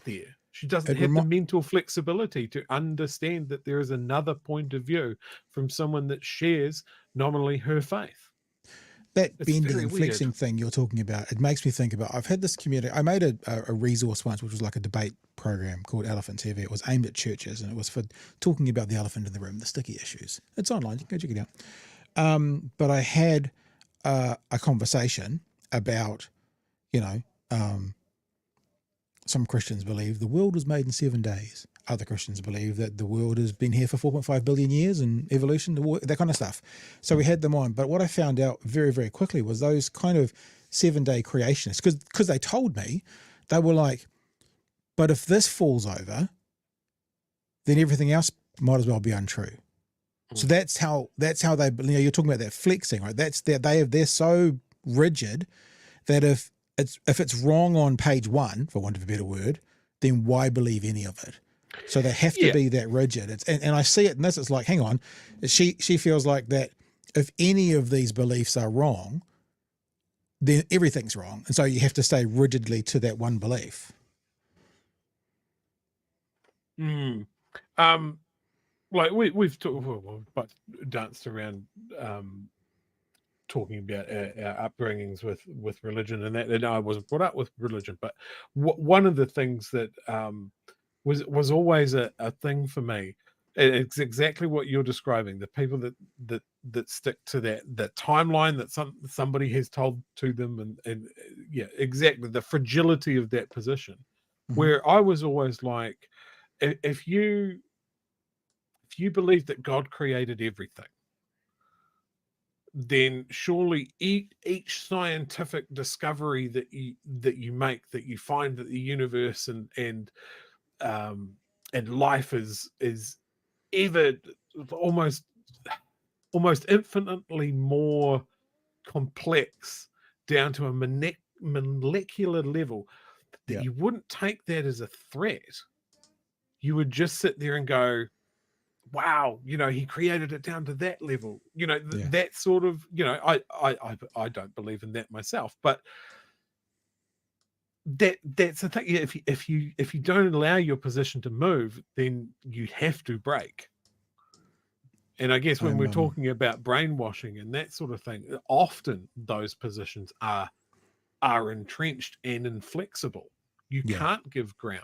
there. She doesn't have the mental flexibility to understand that there is another point of view from someone that shares nominally her faith. That bending and flexing thing you're talking about, it makes me think about, I've had this community, I made a resource once, which was like a debate program called Elephant TV. It was aimed at churches, and it was for talking about the elephant in the room, the sticky issues. It's online, you can go check it out. But I had a conversation about, some Christians believe the world was made in 7 days. Other Christians believe that the world has been here for 4.5 billion years, and evolution, that kind of stuff. So we had them on. But what I found out very, very quickly was those kind of 7-day creationists, because they told me, they were like, but if this falls over, then everything else might as well be untrue. So that's how they, you're talking about that flexing, right? They're so rigid that if it's wrong on page 1, for want of a better word, then why believe any of it? So they have to be that rigid. And I see it in this. It's like, hang on, she feels like that if any of these beliefs are wrong, then everything's wrong. And so you have to stay rigidly to that one belief. Like we've danced around talking about our upbringings with religion and that. And I wasn't brought up with religion, but one of the things that was always a thing for me. It's exactly what you're describing. The people that stick to that timeline that somebody has told to them, and yeah, exactly the fragility of that position. Mm-hmm. Where I was always like, if you believe that God created everything, then surely each scientific discovery that you make, that you find that the universe and life is ever almost infinitely more complex down to a molecular level, that you wouldn't take that as a threat. You would just sit there and go, wow, he created it down to that level. That sort of, I don't believe in that myself, but that's the thing. If you don't allow your position to move, then you have to break. And I guess when we're talking about brainwashing and that sort of thing, often those positions are entrenched and inflexible. You can't give ground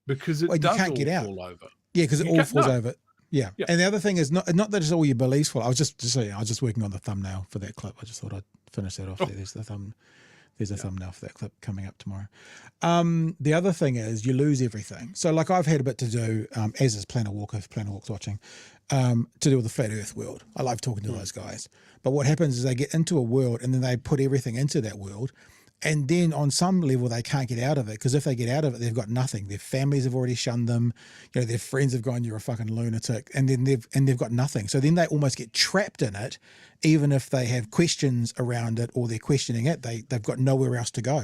because it does all fall over. Yeah, because it all falls over. Yeah. And the other thing is not that it's all your beliefs for. I was just working on the thumbnail for that clip. I just thought I'd finish that off there. There's the thumbnail for that clip coming up tomorrow. The other thing is you lose everything. So like I've had a bit to do, as is Planet Walk, if Planet Walk's watching, to do with the flat earth world. I love talking to those guys. But what happens is they get into a world and then they put everything into that world. And then on some level, they can't get out of it, because if they get out of it, they've got nothing. Their families have already shunned them. You know, their friends have gone, "You're a fucking lunatic," and then they've got nothing. So then they almost get trapped in it, even if they have questions around it or they're questioning it. They've got nowhere else to go.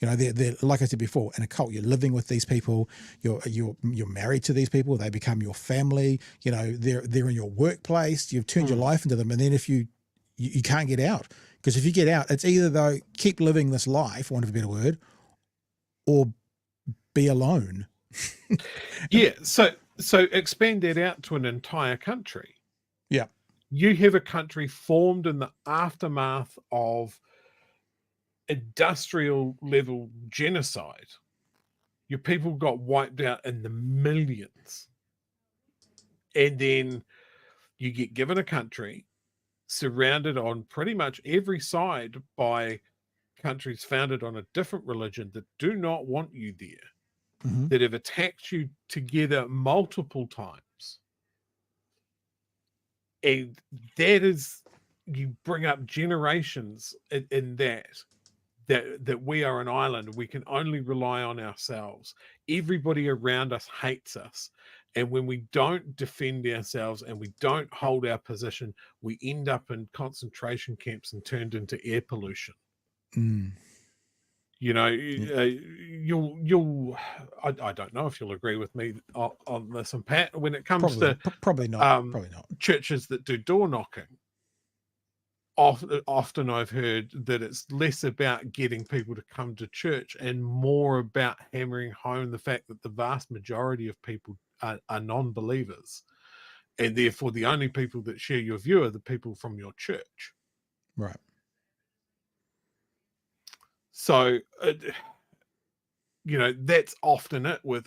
You know, they're like I said before, in a cult, you're living with these people. You're married to these people. They become your family. You know, they're in your workplace. You've turned your life into them, and then if you can't get out. Because if you get out, it's either though keep living this life, for want of a better word, or be alone. Yeah. So expand that out to an entire country. Yeah. You have a country formed in the aftermath of industrial level genocide. Your people got wiped out in the millions. And then you get given a country surrounded on pretty much every side by countries founded on a different religion that do not want you there, that have attacked you together multiple times. And that is, you bring up generations in that we are an island. We can only rely on ourselves. Everybody around us hates us. And when we don't defend ourselves and we don't hold our position, we end up in concentration camps and turned into air pollution. You know, you'll. I don't know if you'll agree with me on this, and Pat, when it comes to probably not churches that do door knocking. Often I've heard that it's less about getting people to come to church and more about hammering home the fact that the vast majority of people are non-believers, and therefore the only people that share your view are the people from your church. Right. So, you know, that's often it with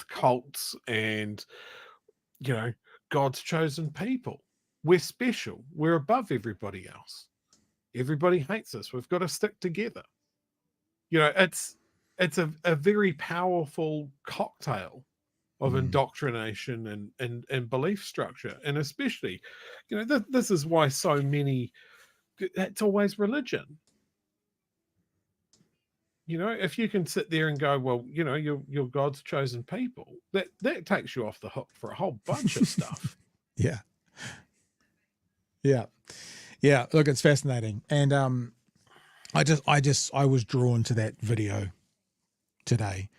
cults and, you know, God's chosen people. We're special. We're above everybody else. Everybody hates us. We've got to stick together. You know, it's a very powerful cocktail of indoctrination and belief structure. And especially, you know, this is why so many, it's always religion. You know, if you can sit there and go, well, you know, you're God's chosen people, that takes you off the hook for a whole bunch of stuff. Yeah. Look, it's fascinating. And I was drawn to that video today.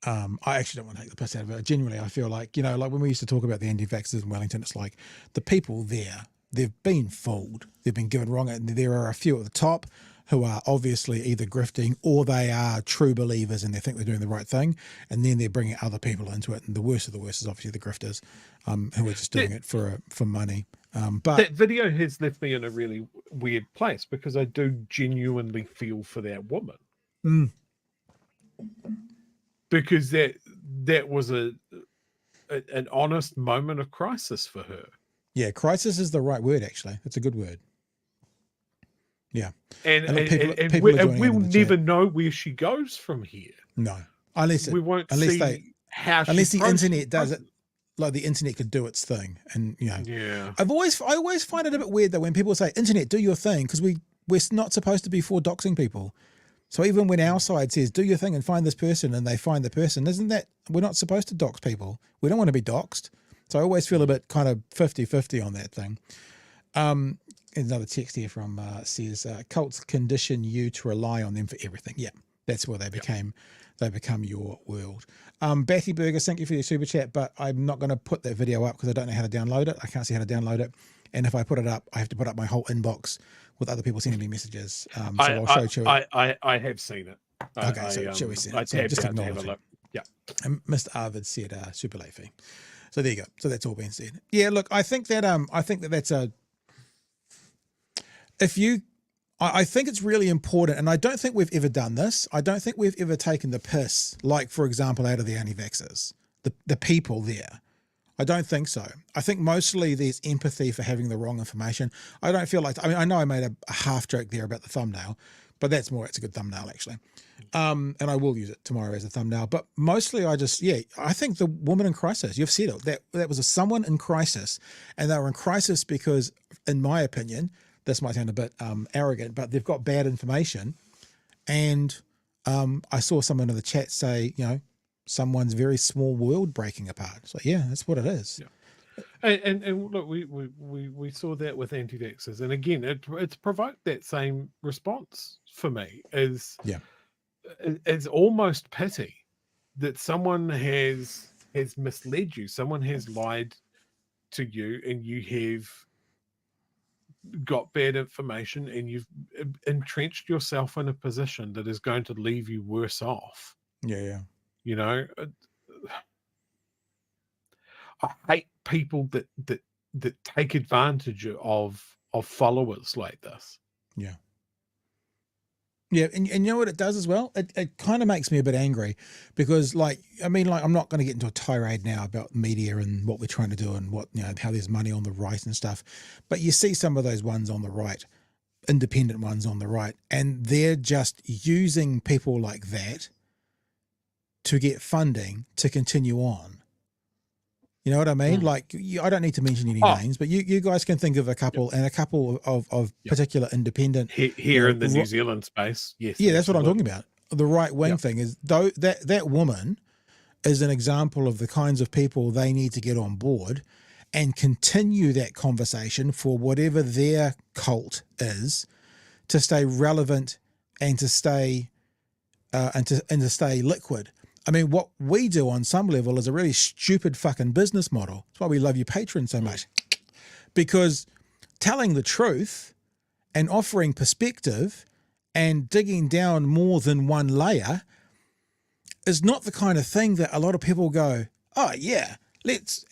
I actually don't want to take the piss out of it. Genuinely, I feel like, you know, like when we used to talk about the anti-vaxxers in Wellington, it's like the people there, they've been fooled. They've been given wrong. And there are a few at the top who are obviously either grifting or they are true believers and they think they're doing the right thing. And then they're bringing other people into it. And the worst of the worst is obviously the grifters who are just doing it for money. But that video has left me in a really weird place because I do genuinely feel for that woman. Because that was an honest moment of crisis for her. Yeah, crisis is the right word, actually. It's a good word. Yeah. And we'll never know where she goes from here. No. Unless the internet does it. Like the internet could do its thing, and you know, yeah. I always find it a bit weird though when people say internet do your thing, because we're not supposed to be for doxing people. So even when our side says do your thing and find this person, and they find the person, isn't that we're not supposed to dox people? We don't want to be doxed. So I always feel a bit kind of 50-50 on that thing. Another text here from says cults condition you to rely on them for everything. Yeah, that's where they become your world. Batty Burgers, thank you for your super chat, but I'm not going to put that video up because I don't know how to download it. I can't see how to download it. And if I put it up, I have to put up my whole inbox with other people sending me messages. So I'll show you. I have seen it. Okay, so shall we see it? So just acknowledge it. Yeah. And Mr. Arvid said super late fee. So there you go. So that's all being said. Yeah, look, I think that's a I think it's really important, and I don't think we've ever done this. I don't think we've ever taken the piss, like, for example, out of the anti-vaxxers. the people there. I don't think so. I think mostly there's empathy for having the wrong information. I don't feel like, I mean, I know I made a half joke there about the thumbnail, but it's a good thumbnail actually. And I will use it tomorrow as a thumbnail, but mostly I think the woman in crisis, you've said it, that was someone in crisis, and they were in crisis because, in my opinion, this might sound a bit arrogant, but they've got bad information. And I saw someone in the chat say, someone's very small world breaking apart. So yeah, that's what it is. Yeah. And look, we saw that with anti-vaxxers, and again, it's provoked that same response for me. It's almost pity that someone has misled you, someone has lied to you, and you have got bad information, and you've entrenched yourself in a position that is going to leave you worse off. Yeah. I hate people that take advantage of followers like this. Yeah, and you know what it does as well? It kind of makes me a bit angry because, I'm not going to get into a tirade now about media and what we're trying to do and what, how there's money on the right and stuff. But you see some of those ones on the right, independent ones on the right, and they're just using people like that to get funding to continue on. You know what I mean? I don't need to mention any names, but you guys can think of a couple and a couple of particular independent here in the New Zealand space. Yes. Yeah, that's what I'm talking about. The right wing thing is that woman is an example of the kinds of people they need to get on board and continue that conversation for whatever their cult is, to stay relevant and to stay to stay liquid. I mean, what we do on some level is a really stupid fucking business model. That's why we love you patrons so much. Because telling the truth and offering perspective and digging down more than one layer is not the kind of thing that a lot of people go, oh yeah, let's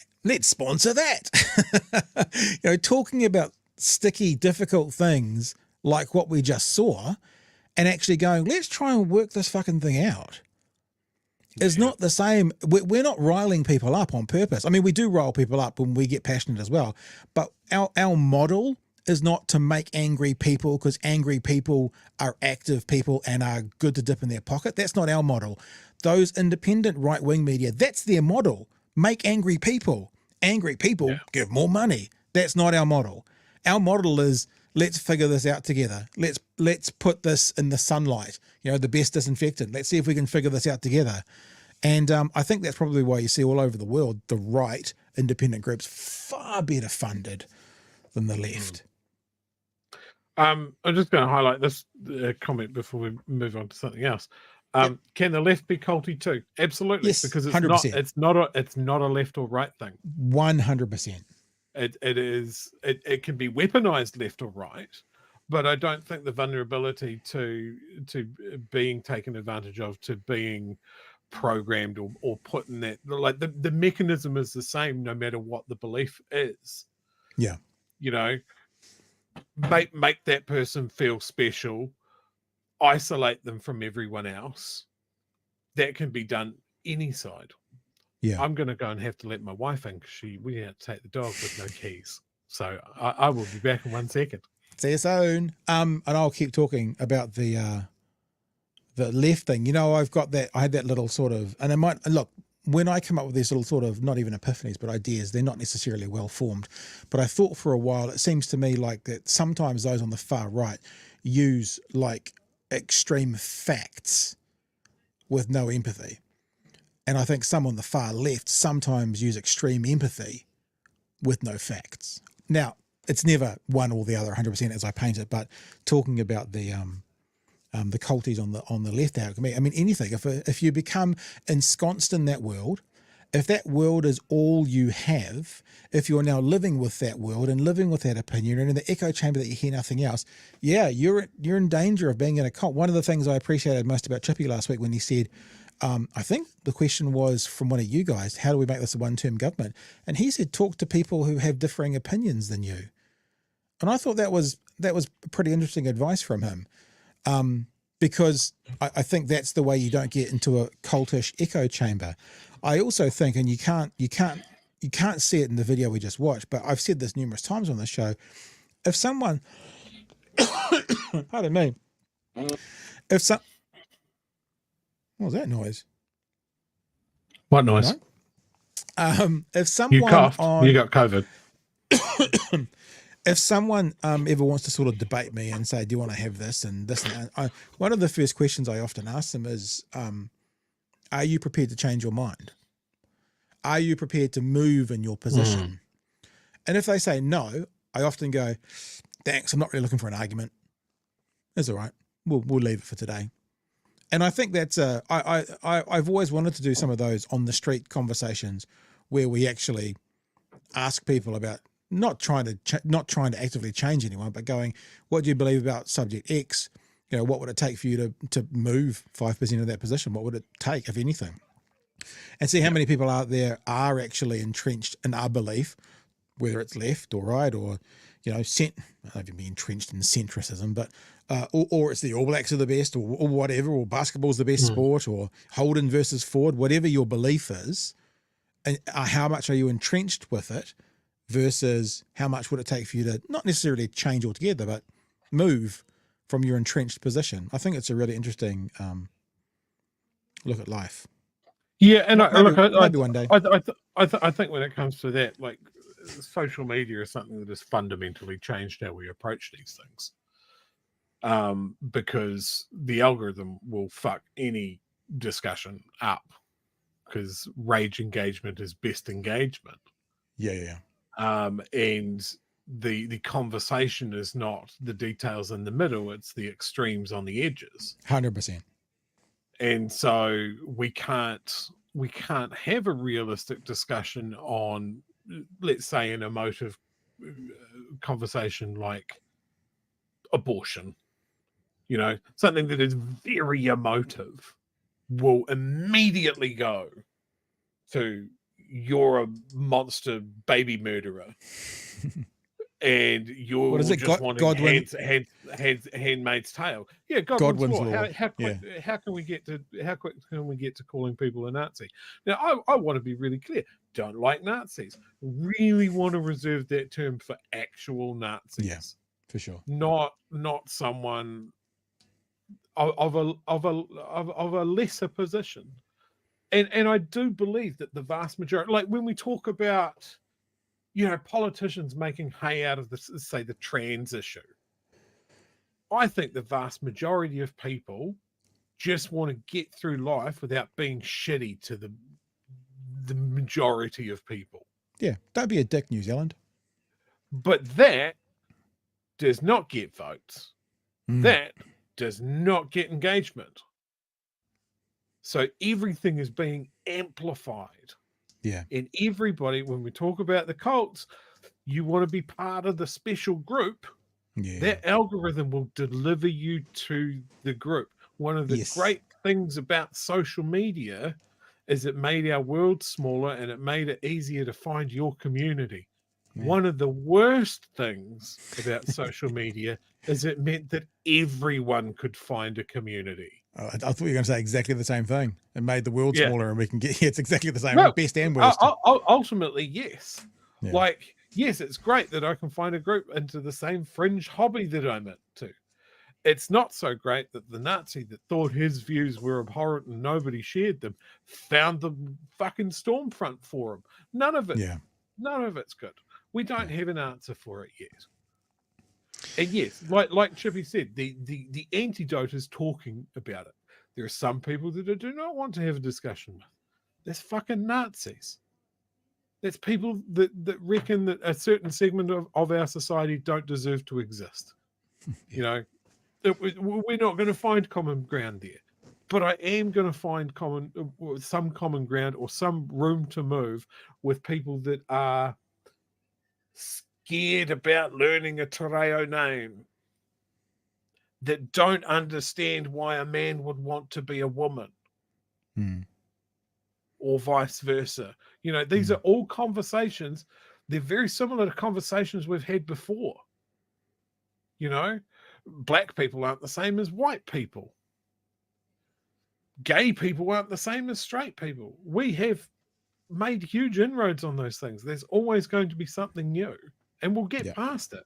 sponsor that. Talking about sticky, difficult things like what we just saw and actually going, let's try and work this fucking thing out. Is not the same. We're not riling people up on purpose. I mean, we do rile people up when we get passionate as well, but our model is not to make angry people because angry people are active people and are good to dip in their pocket. That's not our model. Those independent right-wing media, that's their model. Make angry people. Angry people give more money. That's not our model. Our model is, let's figure this out together. Let's put this in the sunlight, the best disinfectant. Let's see if we can figure this out together. And I think that's probably why you see all over the world, the right independent groups far better funded than the left. I'm just going to highlight this comment before we move on to something else. Can the left be culty too? Absolutely, yes, because it's 100%. It's not a left or right thing. 100%. It can be weaponized left or right, but I don't think the vulnerability to being taken advantage of, to being programmed or put in that, the mechanism is the same no matter what the belief is. Yeah. Make that person feel special, isolate them from everyone else. That can be done any side. Yeah. I'm going to go and have to let my wife in because we had to take the dog with no keys. So I will be back in 1 second. See you soon. And I'll keep talking about the left thing. I've got that. I had that little sort of, and it might look, when I come up with these little sort of, not even epiphanies, but ideas, they're not necessarily well formed. But I thought for a while, it seems to me like that sometimes those on the far right use extreme facts with no empathy. And I think some on the far left sometimes use extreme empathy with no facts. Now, it's never one or the other 100% as I paint it, but talking about the culties on the left, I mean, anything. If you become ensconced in that world, if that world is all you have, if you're now living with that world and living with that opinion and in the echo chamber that you hear nothing else, you're in danger of being in a cult. One of the things I appreciated most about Chippy last week when he said, I think the question was from one of you guys, how do we make this a one-term government? And he said, talk to people who have differing opinions than you. And I thought that was pretty interesting advice from him. because I think that's the way you don't get into a cultish echo chamber. I also think, and you can't see it in the video we just watched, but I've said this numerous times on this show. If someone, pardon me, what was that noise? What noise? No? If someone You coughed. You got COVID. If someone ever wants to sort of debate me and say, do you want to have this and this and that, one of the first questions I often ask them is, are you prepared to change your mind? Are you prepared to move in your position? And if they say no, I often go, thanks, I'm not really looking for an argument. It's all right. We'll leave it for today. And I think that's I've always wanted to do some of those on the street conversations where we actually ask people about not trying to actively change anyone, but going, what do you believe about subject X? You know, what would it take for you to move 5% of that position? What would it take, if anything? And see how many people out there are actually entrenched in our belief, whether it's left or right, or, you know, I don't even be entrenched in centricism, but or it's the All Blacks are the best, or whatever, or basketball's the best sport, or Holden versus Ford, whatever your belief is, and how much are you entrenched with it versus how much would it take for you to not necessarily change altogether, but move from your entrenched position. I think it's a really interesting look at life. Yeah, and maybe one day. I think when it comes to that, like, social media is something that has fundamentally changed how we approach these things. Because the algorithm will fuck any discussion up, because rage engagement is best engagement. Yeah. And the conversation is not the details in the middle, it's the extremes on the edges. 100%. And so we can't have a realistic discussion on, let's say, an emotive conversation like abortion. You know, something that is very emotive will immediately go to, you're a monster baby murderer. And you're just wanting Handmaid's Tale. Yeah, Godwin's Law. How can we get to calling people a Nazi? Now, I want to be really clear. Don't like Nazis. Really want to reserve that term for actual Nazis. Yeah, for sure. Not someone of a lesser position. And I do believe that the vast majority, like when we talk about, you know, politicians making hay out of this, say, the trans issue, I think the vast majority of people just want to get through life without being shitty to the majority of people. Yeah, don't be a dick, New Zealand. But that does not get votes. That does not get engagement. So everything is being amplified. Yeah. And everybody, when we talk about the cults, you want to be part of the special group. Yeah. That algorithm will deliver you to the group. One of the great things about social media is it made our world smaller and it made it easier to find your community. Yeah. One of the worst things about social media is it meant that everyone could find a community. I thought you were going to say exactly the same thing. It made the world smaller and we can get, it's exactly the same. Well, best and worst. Ultimately, yes. Yeah. Like, yes, it's great that I can find a group into the same fringe hobby that I'm into. It's not so great that the Nazi that thought his views were abhorrent and nobody shared them found the fucking Stormfront forum. None of it. Yeah. None of it's good. We don't have an answer for it yet. And yes, like Chippy said, the antidote is talking about it. There are some people that I do not want to have a discussion with. There's fucking Nazis. There's people that reckon that a certain segment of our society don't deserve to exist. You know, we're not going to find common ground there. But I am going to find some common ground or some room to move with people that are scared about learning a te reo name, that don't understand why a man would want to be a woman, or vice versa. You know, these are all conversations. They're very similar to conversations we've had before. You know, black people aren't the same as white people. gay people aren't the same as straight people. We have made huge inroads on those things. There's always going to be something new, and we'll get past it.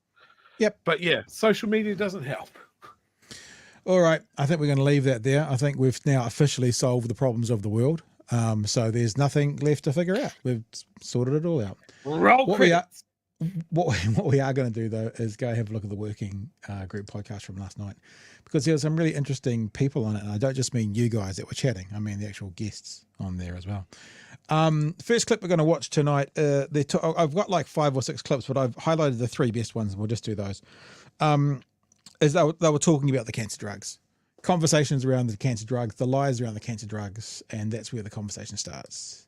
Yep. But yeah, social media doesn't help. All right. I think we're going to leave that there. I think we've now officially solved the problems of the world. So there's nothing left to figure out. We've sorted it all out. What we are going to do, though, is go have a look at the working group podcast from last night, because there were some really interesting people on it. And I don't just mean you guys that were chatting. I mean the actual guests on there as well. First clip we're going to watch tonight, I've got like 5 or 6 clips, but I've highlighted the 3 best ones, and we'll just do those. As they were talking about the cancer drugs, conversations around the cancer drugs, the lies around the cancer drugs, and that's where the conversation starts.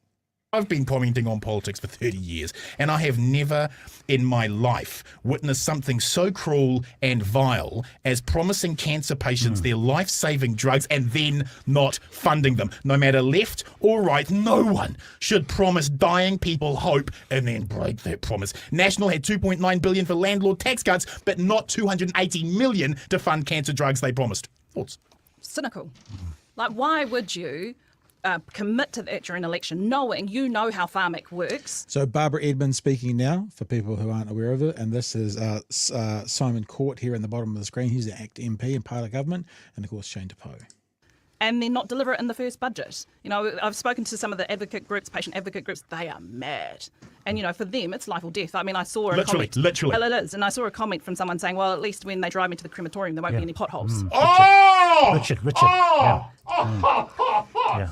I've been commenting on politics for 30 years, and I have never in my life witnessed something so cruel and vile as promising cancer patients their life-saving drugs and then not funding them. No matter left or right, no one should promise dying people hope and then break that promise. National had $2.9 billion for landlord tax cuts, but not $280 million to fund cancer drugs they promised. Thoughts? Cynical. Like, why would you commit to that during an election, knowing you know how Pharmac works? So Barbara Edmonds speaking now, for people who aren't aware of it, and this is Simon Court here in the bottom of the screen. He's the ACT MP and part of government, and of course Shane DePoe. And then not deliver it in the first budget. You know, I've spoken to some of the advocate groups, patient advocate groups, they are mad. And, you know, for them, it's life or death. I mean, I saw a comment. Literally. Well, it is. And I saw a comment from someone saying, well, at least when they drive into the crematorium, there won't be any potholes. Richard.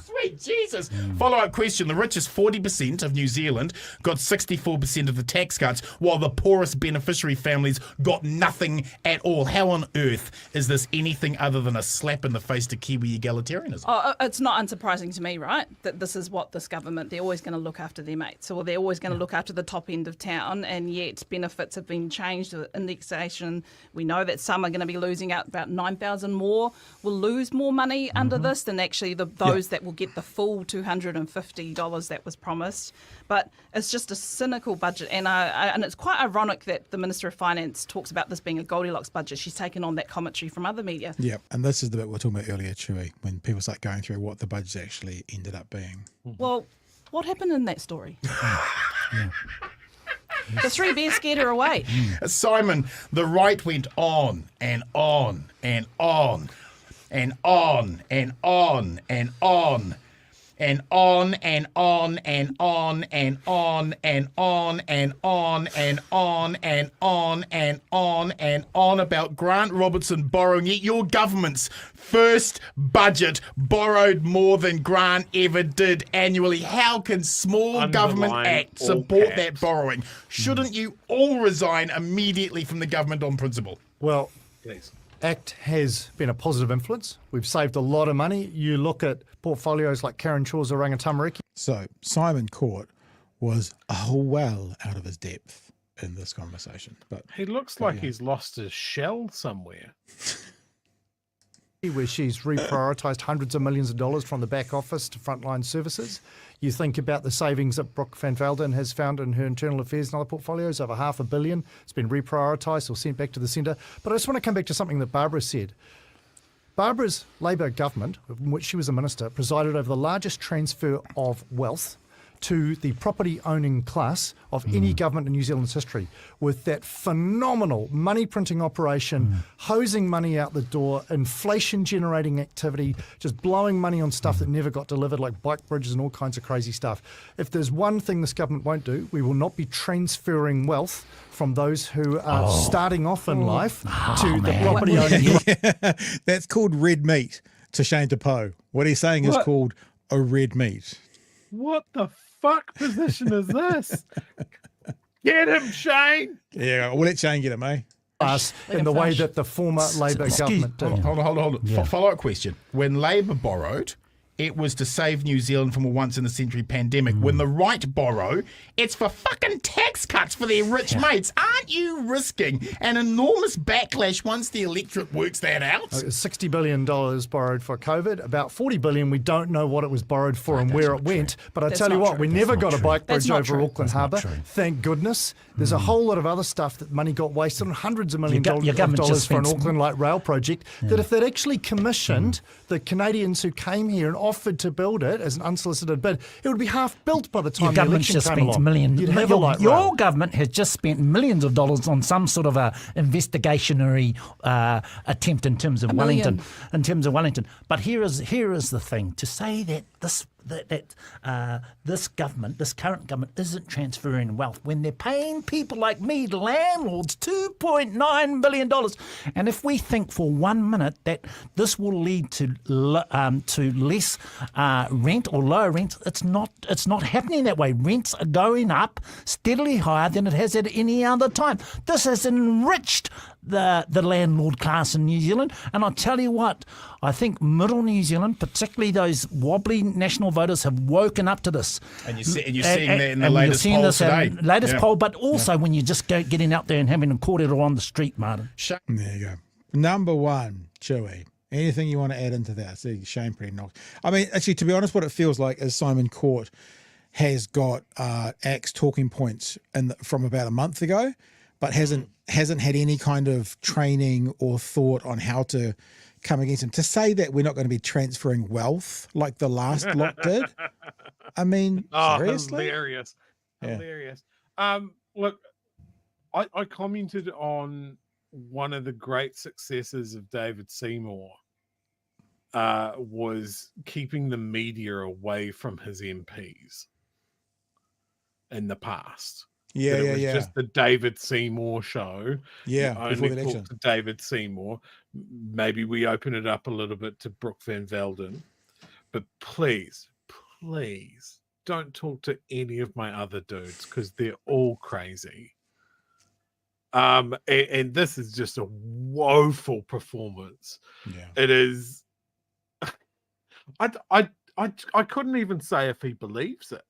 Sweet Jesus. Follow-up question. The richest 40% of New Zealand got 64% of the tax cuts, while the poorest beneficiary families got nothing at all. How on earth is this anything other than a slap in the face to Kiwi egalitarianism? Oh, it's not unsurprising to me, right, that this is what this government, they're always going to look after their mates, or they're always going to look after the top end of town, and yet benefits have been changed, indexation. We know that some are going to be losing out, about 9,000 more will lose more money under this than actually those that will get the full $250 that was promised. But it's just a cynical budget, and it's quite ironic that the Minister of Finance talks about this being a Goldilocks budget. She's taken on that commentary from other media. Yeah, and this is the bit we were talking about earlier, Chewy, when people start going through what the budget actually ended up being. Well, what happened in that story? The 3 bears scared her away. Simon, the right went on and on and on and on and on and on and on and on and on and on and on and on and on and on and on and on about Grant Robertson borrowing it. Your government's first budget borrowed more than Grant ever did annually. How can Small Government Act support that borrowing? Shouldn't you all resign immediately from the government on principle? Well, please. ACT has been a positive influence. We've saved a lot of money. You look at portfolios like Karen Chaw's Oranga Tamariki. So Simon Court was well out of his depth in this conversation. But he looks like he's lost his shell somewhere. Where she's reprioritised hundreds of millions of dollars from the back office to frontline services. You think about the savings that Brooke van Velden has found in her internal affairs and other portfolios, over $500 million. It's been reprioritised or sent back to the centre. But I just want to come back to something that Barbara said. Barbara's Labour government, in which she was a minister, presided over the largest transfer of wealth to the property-owning class of any government in New Zealand's history, with that phenomenal money-printing operation, hosing money out the door, inflation-generating activity, just blowing money on stuff that never got delivered, like bike bridges and all kinds of crazy stuff. If there's one thing this government won't do, we will not be transferring wealth from those who are starting off in life to the property-owning. That's called red meat to Shane DePoe. What he's saying is called a red meat. What the fuck position is this? Get him, Shane. Yeah, we'll let Shane get him, eh? Us in the way that the former Labour government did. Hold on. Yeah. Follow-up question. When Labour borrowed, it was to save New Zealand from a once-in-a-century pandemic. When the right borrow, it's for fucking tax cuts for their rich mates. Aren't you risking an enormous backlash once the electorate works that out? $60 billion borrowed for COVID. About $40 billion, we don't know what it was borrowed for and where it went. But I tell you what, we never got a bike bridge over Auckland Harbour. Thank goodness. There's a whole lot of other stuff that money got wasted on, hundreds of millions of dollars for an Auckland Light Rail project, that if they'd actually commissioned the Canadians who came here and offered to build it as an unsolicited bid, it would be half built by the time Your the government's election just came spent along. millions. You'd have a light rail. Your government has just spent millions of dollars on some sort of a investigationary attempt in terms of Wellington. But here is the thing: to say that this government, this current government, isn't transferring wealth when they're paying people like me, landlords, $2.9 billion. And if we think for 1 minute that this will lead to less rent or lower rent, it's not happening that way. Rents are going up steadily higher than it has at any other time. This has enriched the landlord class in New Zealand. And I'll tell you what, I think middle New Zealand, particularly those wobbly national voters, have woken up to this. And you're seeing that in the latest poll today. Poll, but also when you just go getting out there and having a cordial on the street, Martin. There you go. Number one, Chewy. Anything you want to add into that? See, Shane pretty knocked. I mean, actually, to be honest, what it feels like is Simon Court has got ACT's talking points from about a month ago, but hasn't had any kind of training or thought on how to come against him. To say that we're not going to be transferring wealth like the last lot did, I mean, seriously? Hilarious. Yeah. Hilarious. Look, I commented on one of the great successes of David Seymour was keeping the media away from his MPs in the past. Yeah, it was just the David Seymour show. Yeah, You before the only election. talk to David Seymour. Maybe we open it up a little bit to Brooke Van Velden. But please don't talk to any of my other dudes because they're all crazy. And this is just a woeful performance. Yeah. It is. I couldn't even say if he believes it.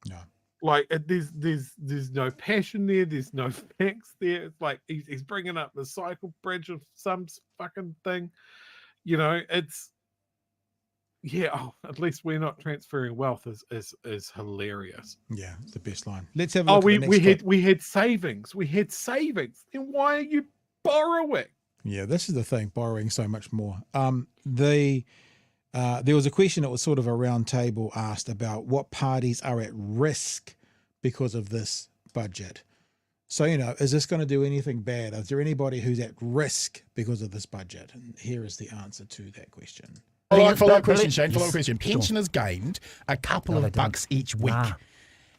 No. Like there's no passion there. There's no facts there. It's like he's bringing up the cycle bridge of some fucking thing. You know, it's at least we're not transferring wealth is hilarious. Yeah, it's the best line. Let's have a look at the next clip. we had savings. We had savings. Then why are you borrowing? Yeah, this is the thing, borrowing so much more. There was a question that was sort of a round table asked about what parties are at risk because of this budget. So, is this going to do anything bad? Is there anybody who's at risk because of this budget? And here is the answer to that question. Follow-up question, Shane. Follow-up question. Pensioners gained a couple of bucks each week.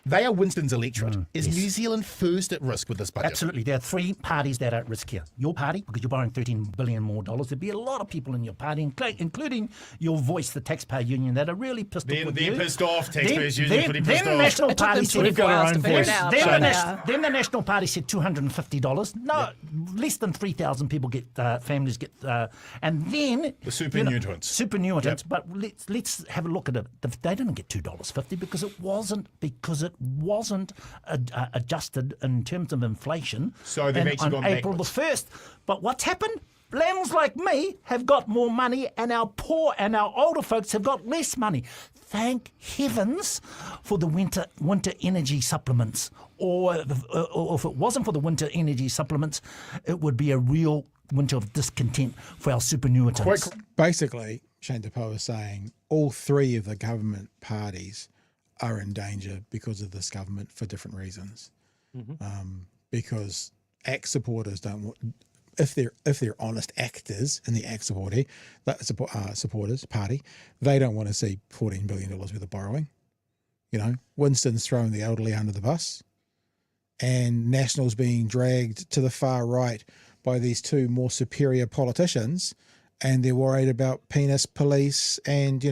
They are Winston's electorate. Is New Zealand first at risk with this budget? Absolutely. There are three parties that are at risk here. Your party, because you're borrowing $13 billion more. There'd be a lot of people in your party, including your voice, the taxpayer union, that are really pissed off with you. They're pissed off. Taxpayers union pretty pissed off. Then the National Party said, We've got our own voice. Then the National Party said $250. No, less than 3,000 people families get, and then the superannuitants. Yep. But let's have a look at it. They didn't get $2.50 because it wasn't adjusted in terms of inflation. So they've actually gone on April backwards. the 1st. But what's happened? Lambs like me have got more money, and our poor and our older folks have got less money. Thank heavens for the winter energy supplements. Or if it wasn't for the winter energy supplements, it would be a real winter of discontent for our superannuitants. Basically, Shane DePoe is saying all three of the government parties are in danger because of this government for different reasons. Because ACT supporters don't want, if they're honest actors in the ACT supporters party, they don't want to see $14 billion worth of borrowing. Winston's throwing the elderly under the bus, and National's being dragged to the far right by these two more superior politicians, and they're worried about penis police and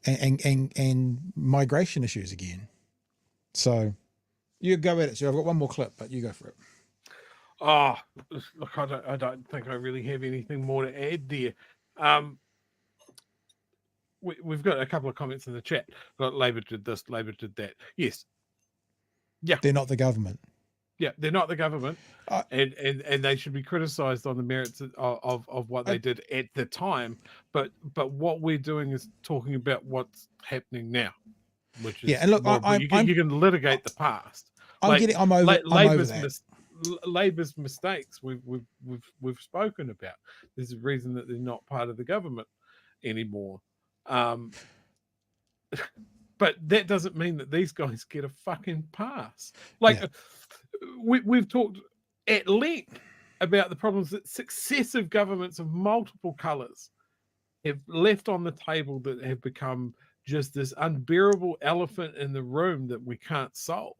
and migration issues again. So you go at it. So I've got one more clip, but you go for it. Oh, look, I don't think I really have anything more to add there. We've got a couple of comments in the chat. Labor did this, Labor did that. Yes. Yeah. They're not the government. Yeah, they're not the government, and they should be criticised on the merits of what they did at the time. But what we're doing is talking about what's happening now, which is and look, you can litigate the past. I'm over that. Labor's mistakes we've spoken about. There's a reason that they're not part of the government, anymore. But that doesn't mean that these guys get a fucking pass. Like, we've talked at length about the problems that successive governments of multiple colours have left on the table that have become just this unbearable elephant in the room that we can't solve.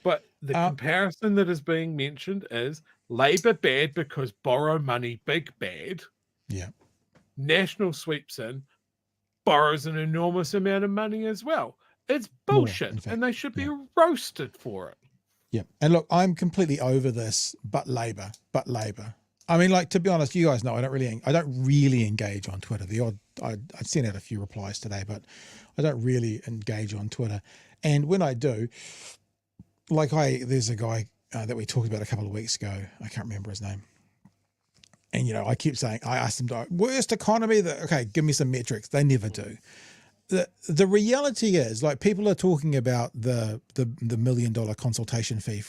But the comparison that is being mentioned is Labor bad because borrow money, big bad. Yeah. National sweeps in, borrows an enormous amount of money as well. It's bullshit, and they should be roasted for it. Yeah. And look, I'm completely over this, but Labor. I mean, like, to be honest, you guys know I don't really engage on Twitter. I sent out a few replies today, but I don't really engage on Twitter. And when I do, like, there's a guy that we talked about a couple of weeks ago. I can't remember his name. And, you know, I keep saying, I asked him, worst economy, okay, give me some metrics. They never do. The reality is, like, people are talking about the $1 million consultation fee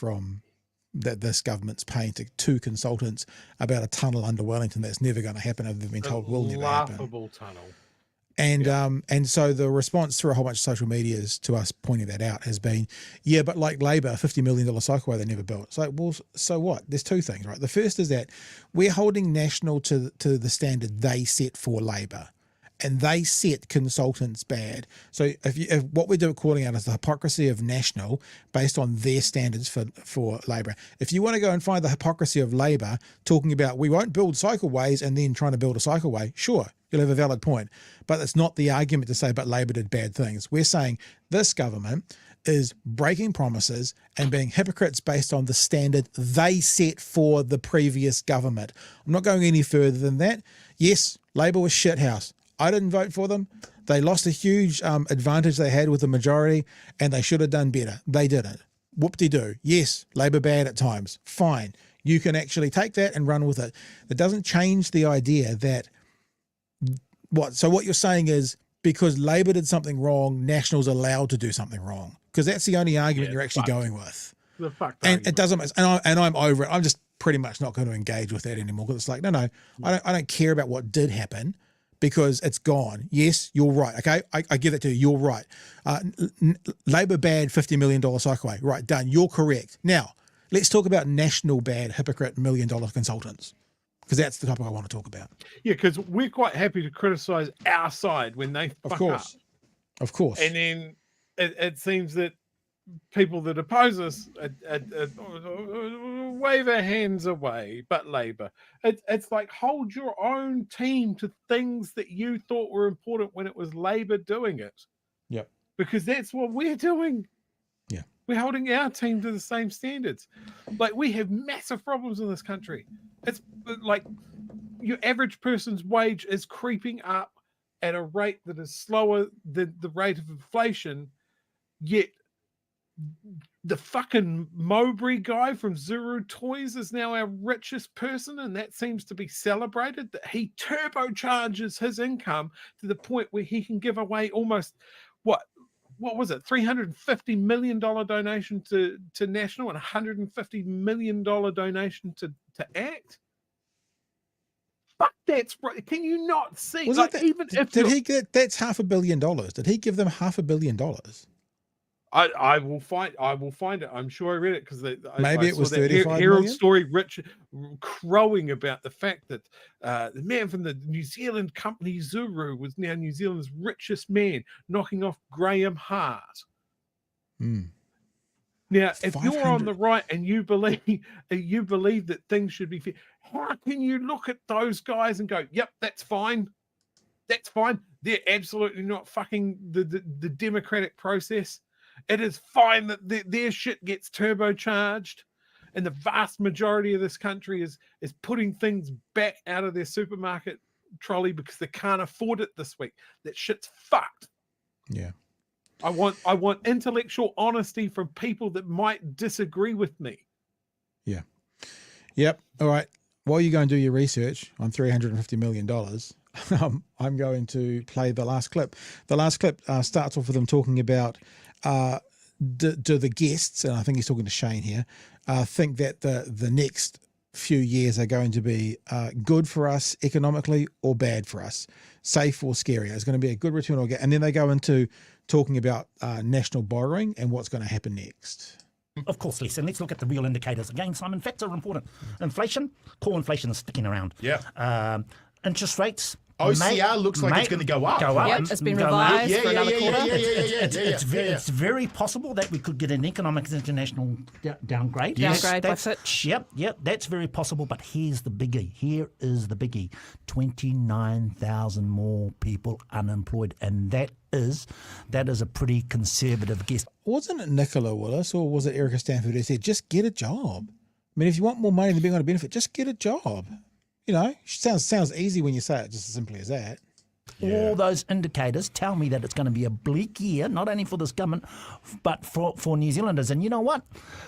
that this government's paying to two consultants about a tunnel under Wellington that's never going to happen. They've been told will never happen. Laughable tunnel. And so the response through a whole bunch of social medias to us pointing that out has been, yeah, but like Labor, a $50 million cycleway they never built. It's like, well, so what? There's two things, right? The first is that we're holding National to the standard they set for Labor. And they set consultants bad. So if what we're calling out is the hypocrisy of National based on their standards for Labor. If you want to go and find the hypocrisy of Labor talking about we won't build cycleways and then trying to build a cycleway, sure, you'll have a valid point. But it's not the argument to say, but Labor did bad things. We're saying this government is breaking promises and being hypocrites based on the standard they set for the previous government. I'm not going any further than that. Yes, Labor was shithouse. I didn't vote for them. They lost a huge advantage they had with the majority, and they should have done better. They didn't. Whoop-de-doo. Yes, Labor bad at times. Fine. You can actually take that and run with it. It doesn't change the idea that so what you're saying is because Labor did something wrong, National's allowed to do something wrong. Because that's the only argument you're actually going with. The fuck. And it doesn't. And I'm over it. I'm just pretty much not going to engage with that anymore. Because it's like, no, I don't care about what did happen. Because it's gone. Yes, you're right. Okay, I give that to you. You're right. Labor bad $50 million cycleway. Right, done. You're correct. Now, let's talk about National bad hypocrite $1 million consultants. Because that's the topic I want to talk about. Yeah, because we're quite happy to criticise our side when they fuck up. Of course. And then it seems that people that oppose us wave our hands away, but Labor. It's like hold your own team to things that you thought were important when it was Labor doing it. Yep. Because that's what we're doing. Yeah. We're holding our team to the same standards. Like we have massive problems in this country. It's like your average person's wage is creeping up at a rate that is slower than the rate of inflation, yet the fucking Mowbray guy from Zuru Toys is now our richest person, and that seems to be celebrated, that he turbocharges his income to the point where he can give away almost what was it, $350 million donation to National and $150 million donation to ACT. Fuck, that's right. Can you not see? Was like, that, even if did he get that's $500 million? Did he give them $500 million? I will find it. I'm sure I read it because maybe it was 35 Herald million? story, Rich crowing about the fact that the man from the New Zealand company Zuru was now New Zealand's richest man, knocking off Graham Hart. Hmm. Now, if you're on the right and you believe that things should be fair, how can you look at those guys and go, "Yep, that's fine. That's fine. They're absolutely not fucking the democratic process. It is fine that their shit gets turbocharged, and the vast majority of this country is putting things back out of their supermarket trolley because they can't afford it this week. That shit's fucked." Yeah. I want intellectual honesty from people that might disagree with me. Yeah. Yep. All right. While you go and do your research on $350 million, I'm going to play the last clip. The last clip starts off with them talking about do the guests, and I think he's talking to Shane here, think that the next few years are going to be good for us economically or bad for us, safe or scary. It's going to be a good return or get. And then they go into talking about national borrowing and what's going to happen next. Of course, Les, and let's look at the real indicators. Again, Simon, facts are important. Inflation, core inflation is sticking around. Yeah. Interest rates. OCR looks like it's going to go up. Yep, it's been revised for another quarter. It's very possible that we could get an economic international downgrade. Downgrade by Fitch. Yep, that's very possible. But here's the biggie. Here is the biggie. 29,000 more people unemployed, and that is a pretty conservative guess. Wasn't it Nicola Willis or was it Erica Stanford who said, just get a job? I mean, if you want more money than being on a benefit, just get a job. You know, sounds easy when you say it, just as simply as that. All those indicators tell me that it's going to be a bleak year, not only for this government, but for New Zealanders. And you know what?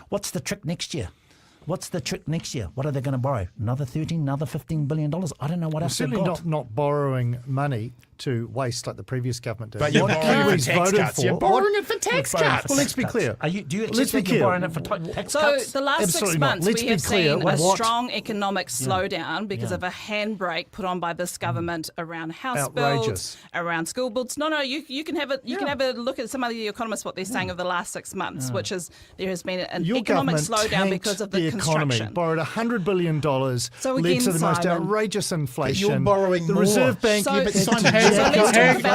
What's the trick next year? What are they going to borrow? Another $15 billion? I don't know what else they've got. Certainly not borrowing money to waste like the previous government did. But you're borrowing it for tax cuts. You're borrowing it for tax cuts. Well, let's be clear. Do you accept that you're borrowing it for tax cuts? So the last Absolutely 6 months not. we have seen a strong economic slowdown because of a handbrake put on by this government around house builds, around school builds. No, you can have a look at some of the economists what they're saying of the last 6 months, which is there has been an economic slowdown because of the economy. construction. Borrowed $100 billion, so led to the most outrageous inflation. You're borrowing the more. Reserve Bank. So let's talk about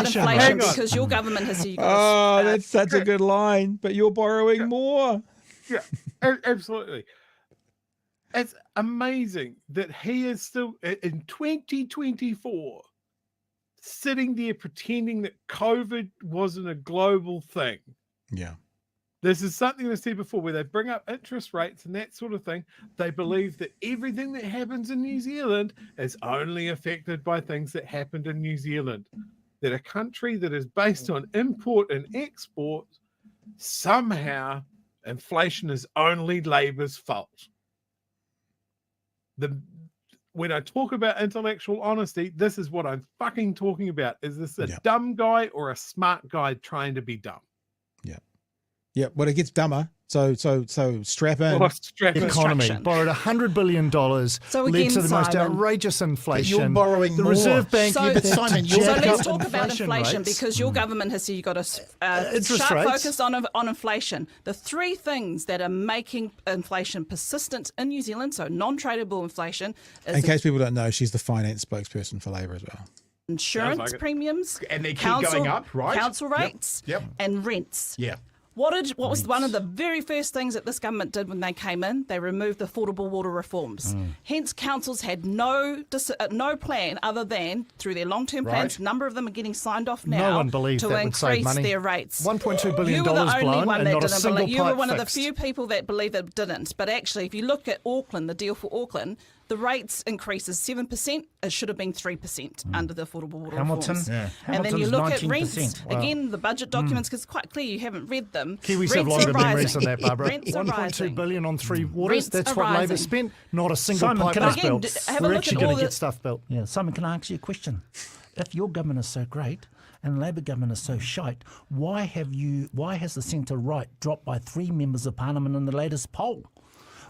inflation because your government has. That's such a good line. But you're borrowing more. Yeah, absolutely. It's amazing that he is still in 2024 sitting there pretending that COVID wasn't a global thing. Yeah. This is something I said before, where they bring up interest rates and that sort of thing. They believe that everything that happens in New Zealand is only affected by things that happened in New Zealand. That a country that is based on import and export, somehow inflation is only Labor's fault. When I talk about intellectual honesty, this is what I'm fucking talking about. Is this a dumb guy or a smart guy trying to be dumb? Yeah, well, it gets dumber. So strap in. Economy borrowed $100 billion, led to the most outrageous inflation. But you're borrowing the more. Reserve Bank. So let's talk about inflation because your government has said you've got a sharp focus on inflation. The three things that are making inflation persistent in New Zealand, so non-tradable inflation. In case people don't know, she's the finance spokesperson for Labour as well. Insurance premiums, and they keep going up, right? Council rates, and rents. Yeah. What was one of the very first things that this government did when they came in? They removed the affordable water reforms. Hence, councils had no plan other than, through their long-term plans, a number of them are getting signed off now no one believed to that would save increase money. their rates. $1.2 billion you were the only blown one and that not a didn't single believe. You were pipe one of the fixed. few people that believed it didn't. But actually, if you look at Auckland, the deal for Auckland, the rates increases 7%. It should have been 3% under the affordable water reforms. And then you look at rents. Wow. Again, the budget documents, because it's quite clear you haven't read them. Kiwis rents have longer are memories than that, Barbara. Rents are rising. $1.2 billion on 3 waters. Rents That's are what Labor rising. spent. Not a single Simon, pipe can was I- built. Again, have a We're look actually at going all to the- get stuff built. Yeah, Simon, can I ask you a question? If your government is so great and Labor government is so shite, why has the centre right dropped by 3 members of Parliament in the latest poll?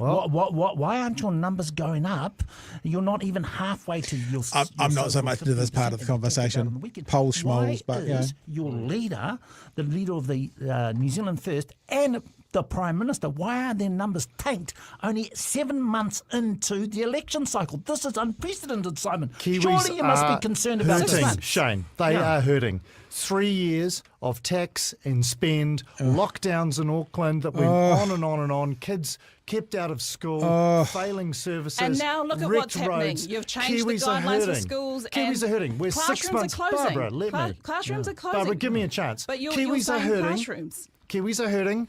Well, why aren't your numbers going up? You're not even halfway to your. I'm not so much into this part of the conversation. Poll schmoles, but yeah. Your leader, the leader of the New Zealand First, and the Prime Minister, why are their numbers tanked only 7 months into the election cycle? This is unprecedented, Simon. Kiwis Surely you must be concerned about hurting, 6 months. Shane. They are hurting. 3 years of tax and spend, lockdowns in Auckland that went on and on and on, kids kept out of school, failing services, And now look at what's wrecked happening. roads. You've changed Kiwis the are guidelines for hurting. schools. Kiwis are hurting. We're 6 classrooms months. are closing. Barbara, let me. Classrooms are closing. Barbara, give me a chance. But you're Kiwis are saying hurting. classrooms. Kiwis are hurting.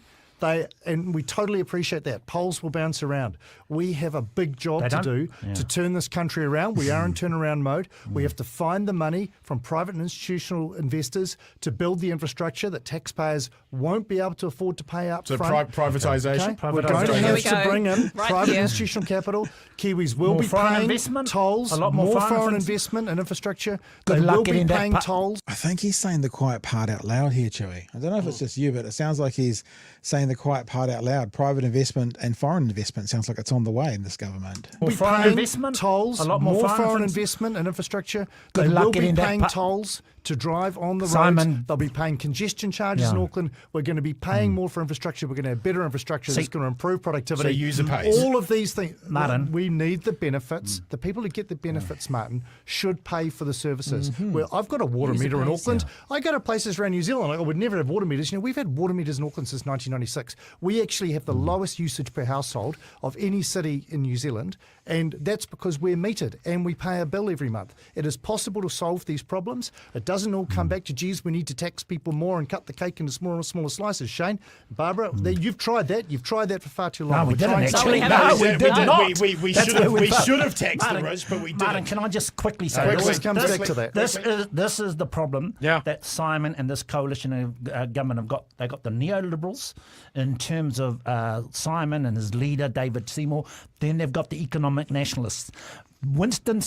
And we totally appreciate that. Polls will bounce around. We have a big job to do to turn this country around. We are in turnaround mode. We have to find the money from private and institutional investors to build the infrastructure that taxpayers won't be able to afford to pay up front. Privatisation. Okay? We're going to have to bring in Right private here. institutional capital. Kiwis will More be foreign paying investment, tolls, a lot more foreign investment and infrastructure. Good They luck will be getting that paying tolls. I think he's saying the quiet part out loud here, Chewy. I don't know if it's just you, but it sounds like he's saying the quiet part out loud. Private investment and foreign investment sounds like it's on the way in this government. More foreign investment, tolls, a lot more more foreign things. investment and infrastructure. Good They luck will be getting that paying part- tolls to drive on the Simon. roads. They'll be paying congestion charges in Auckland. We're going to be paying more for infrastructure. We're going to have better infrastructure that's going to improve productivity. So user pays. All of these things. Martin. We need the benefits. The people who get the benefits, Martin, should pay for the services. Well, I've got a water User meter in pays, Auckland. I go to places around New Zealand. I would never have water meters. We've had water meters in Auckland since 1996. We actually have the lowest usage per household of any city in New Zealand, and that's because we're metered and we pay a bill every month. It is possible to solve these problems. It doesn't all come back to, geez, we need to tax people more and cut the cake into smaller and smaller slices. Shane, Barbara, you've tried that. You've tried that for far too long. No, we We're didn't trying actually. something- No, we did not. We That's should where have. we We fell. should have taxed the Martin, rich, but we didn't. Martin, can I just quickly say It always comes back to that. This is the problem that Simon and this coalition of government have got. They got the neoliberals in terms of Simon and his leader David Seymour. Then they've got the economic nationalists. Winston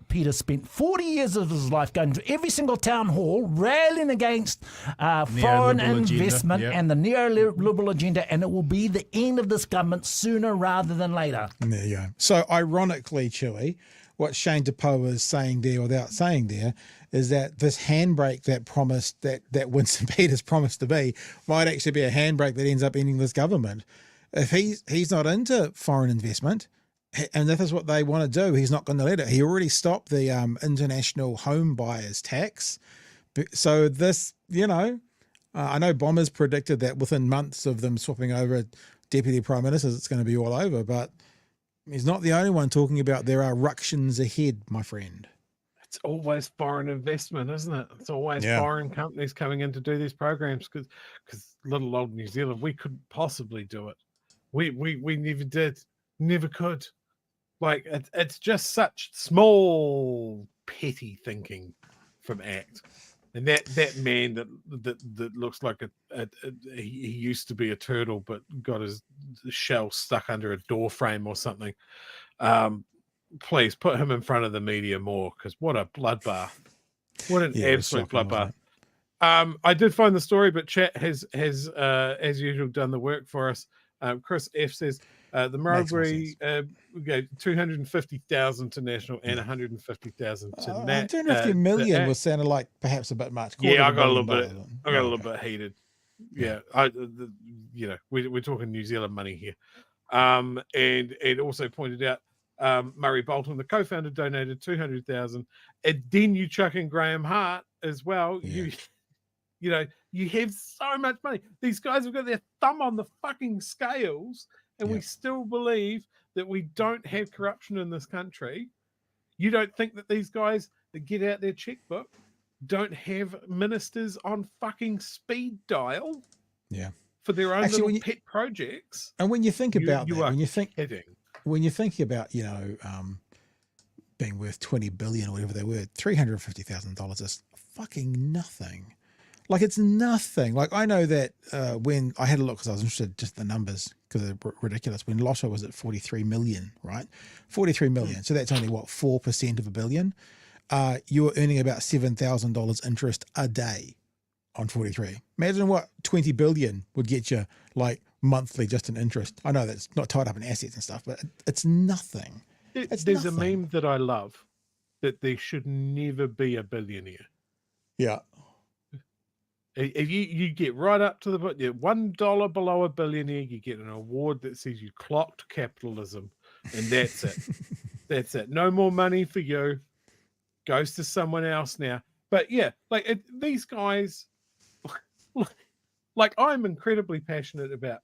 Peter spent 40 years of his life going to every single town hall railing against foreign investment and the neoliberal agenda, and it will be the end of this government sooner rather than later. There you go. So ironically, Chewy, what Shane DePoe is saying there without saying there is that this handbrake that Winston Peters promised to be might actually be a handbrake that ends up ending this government. If he's not into foreign investment, and if that's what they want to do, he's not going to let it. He already stopped the international home buyers tax. So this, I know Bombers predicted that within months of them swapping over deputy prime ministers, it's going to be all over. But he's not the only one talking about there are ructions ahead, my friend. It's always foreign investment, isn't it? It's always foreign companies coming in to do these programs because little old New Zealand, we couldn't possibly do it. We never did, never could. Like it's just such small, petty thinking from ACT, and that man that looks like he used to be a turtle but got his shell stuck under a door frame or something. Please put him in front of the media more, because what a bloodbath! What an absolute bloodbath! I did find the story, but chat has as usual done the work for us. Chris F says the Marlborough gave 250,000 to national and 150,000 to Nat. 250 million was sounded like perhaps a bit much. Yeah, I got a little bit heated. Yeah, we're talking New Zealand money here. And it also pointed out Murray Bolton, the co-founder, donated 200,000, and then you chuck in Graham Hart as well. Yeah. You have so much money. These guys have got their thumb on the fucking scales, and we still believe that we don't have corruption in this country. You don't think that these guys that get out their checkbook don't have ministers on fucking speed dial? Yeah. For their own little pet projects. And when you think about that, when you think about, being worth 20 billion or whatever they were, $350,000 is fucking nothing. Like, it's nothing. Like, I know that when I had a look, because I was interested in just the numbers, because they're ridiculous. When Lotto was at 43 million, right? 43 million. So that's only, 4% of a billion? You were earning about $7,000 interest a day on 43. Imagine what 20 billion would get you, monthly, just in interest. I know that's not tied up in assets and stuff, but it's nothing. There's a meme that I love, that there should never be a billionaire. Yeah. If you get right up to the $1 below a billionaire, you get an award that says you clocked capitalism, and that's it. That's it. No more money for you. Goes to someone else now. But yeah, these guys, I'm incredibly passionate about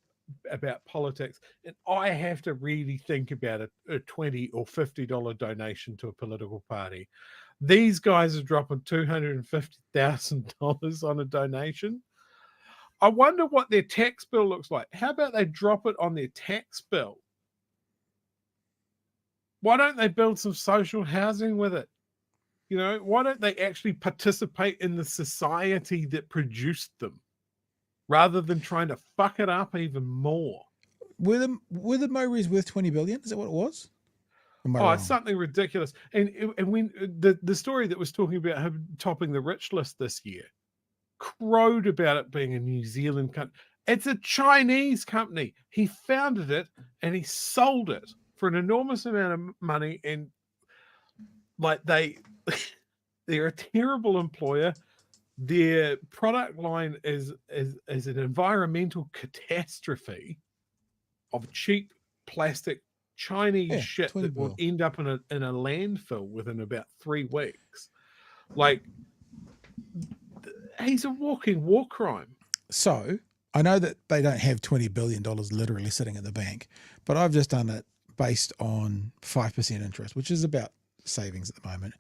politics, and I have to really think about a $20 or $50 donation to a political party. These guys are dropping $250,000 on a donation. I wonder what their tax bill looks like. How about they drop it on their tax bill? Why don't they build some social housing with it? Why don't they actually participate in the society that produced them, rather than trying to fuck it up even more? Were the Maoris worth 20 billion? Is that what it was? It's something ridiculous. And when the story that was talking about him topping the rich list this year crowed about it being a New Zealand country. It's a Chinese company. He founded it and he sold it for an enormous amount of money. And like they're a terrible employer. Their product line is an environmental catastrophe of cheap plastic Chinese shit that will end up in a landfill within about 3 weeks. Like, he's a walking war crime. So I know that they don't have $20 billion literally sitting in the bank, but I've just done it based on 5% interest, which is about savings at the moment.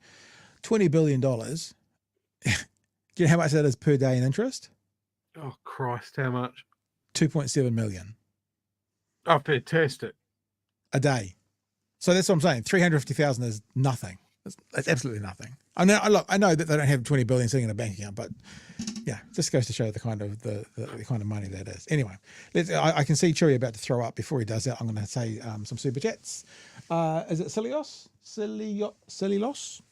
$20 billion. Do you know how much that is per day in interest? Oh, Christ, how much? 2.7 million. Oh, fantastic. A day. So that's what I'm saying. 350,000 is nothing. That's absolutely nothing. I know that they don't have 20 billion sitting in a bank account, but yeah, just goes to show the kind of the kind of money that is. Anyway, I can see Chewy about to throw up. Before he does that, I'm going to say some super chats. Is it Celios? Celios?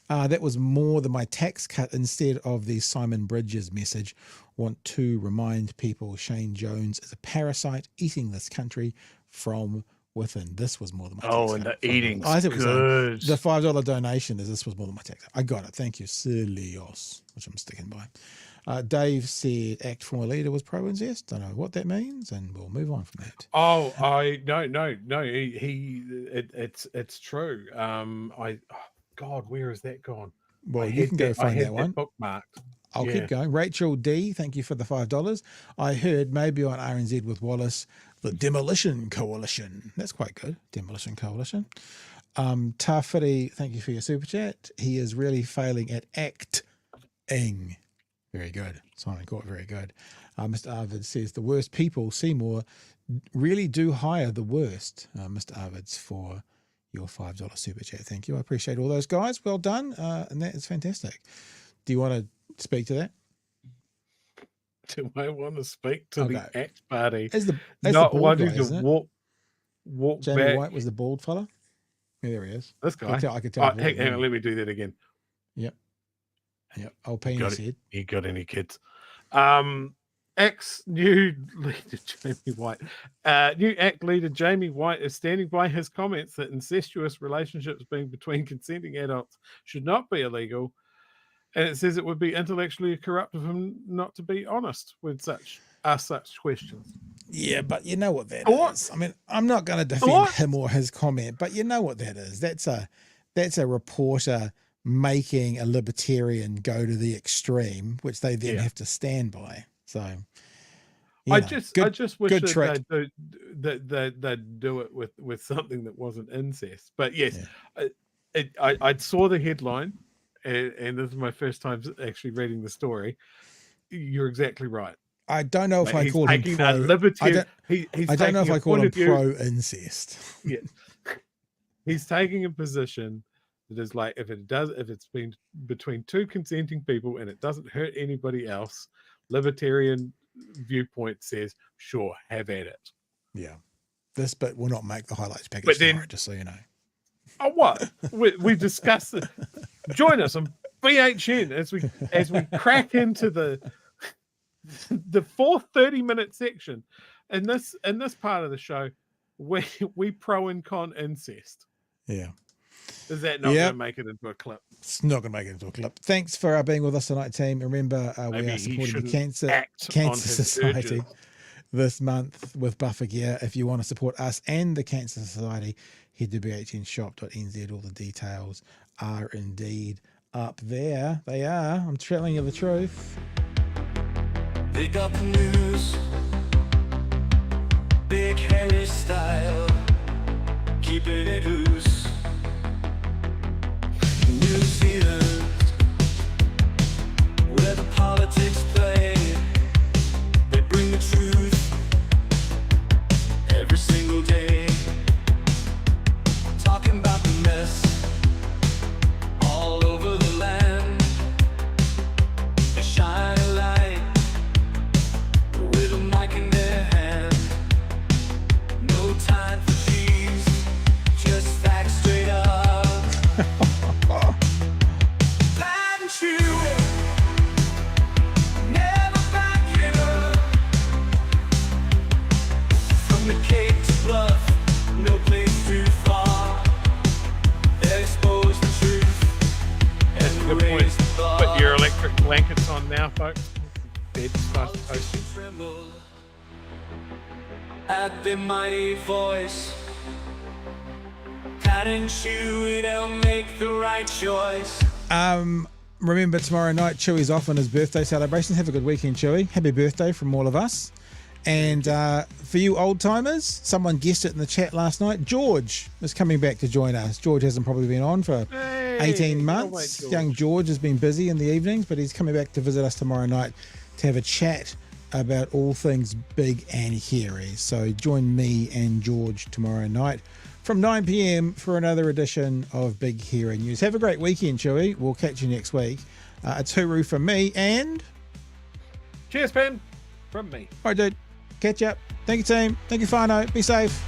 That was more than my tax cut instead of the Simon Bridges message. Want to remind people Shane Jones is a parasite eating this country from within. This was more than my tax cut. Oh, and the eating's good. The $5 donation is this was more than my tax cut. I got it. Thank you, Celios, which I'm sticking by. Dave said act former leader was pro-incest. Don't know what that means, and we'll move on from that. Oh, no. It's true. God, where has that gone? Well, you can go find that one. Bookmarked. I'll keep going. Rachel D, thank you for the $5. I heard maybe on RNZ with Wallace, the Demolition Coalition. That's quite good. Demolition Coalition. Tafiri, thank you for your super chat. He is really failing at acting. Very good. Simon Court, very good. Mr. Arvid says the worst people, Seymour, really do hire the worst. Mr. Arvid's for your $5 super chat. Thank you. I appreciate all those guys. Well done. And that is fantastic. Do you want to speak to that? Do I want to speak to the ACT party? As the not bald wanting guy, to walk Jamie back. White was the bald fella. Yeah, there he is. This guy. I could tell. Hang on, let me do that again. Yep. Old penis head. You got any kids? Ex-new leader Jamie White. New ACT leader Jamie White is standing by his comments that incestuous relationships being between consenting adults should not be illegal. And it says it would be intellectually corrupt of him not to be honest with such questions. Yeah, but you know what that is. I mean, I'm not going to defend him or his comment, but you know what that is. That's a reporter making a libertarian go to the extreme, which they then have to stand by. So I just wish that they'd do it with something that wasn't incest. But yes, I saw the headline, and this is my first time actually reading the story. You're exactly right. I don't know if I call him pro. I don't know if I call him pro incest. Yeah, he's taking a position that is like if it's been between two consenting people and it doesn't hurt anybody else. Libertarian viewpoint says, sure, have at it. Yeah. This bit will not make the highlights package tomorrow, just so you know. Oh, what? we discussed it. Join us on BHN as we crack into the fourth 30-minute section. In this part of the show, we pro and con incest. Yeah. Is that not going to make it into a clip? It's not going to make it into a clip. Thanks for being with us tonight, team. Remember, we are supporting the Cancer Society this month with buffer gear. If you want to support us and the Cancer Society, head to bhnshop.nz. All the details are indeed up there. They are. I'm telling you the truth. Pick up the news. Big Harry style. Keeping it loose. New Zealand, where the politics play, they bring the truth every single day. Talking about the mess all over the land. They shine a light with a mic in their hand. No time for cheese, just facts straight up. Good point. Put your electric blankets on now, folks. Bed's fast toasty. At the mighty voice, hadn't you, they'll make the right choice. Remember, tomorrow night, Chewy's off on his birthday celebrations. Have a good weekend, Chewy. Happy birthday from all of us. And for you old-timers, someone guessed it in the chat last night, George is coming back to join us. George hasn't probably been on for 18 months. Young George has been busy in the evenings, but he's coming back to visit us tomorrow night to have a chat about all things big and hairy. So join me and George tomorrow night from 9 p.m. for another edition of Big Hairy News. Have a great weekend, Chewy. We'll catch you next week. It's hooroo from me and... Cheers, Ben, from me. All right, dude. Catch up. Thank you, team. Thank you, Fano. Be safe.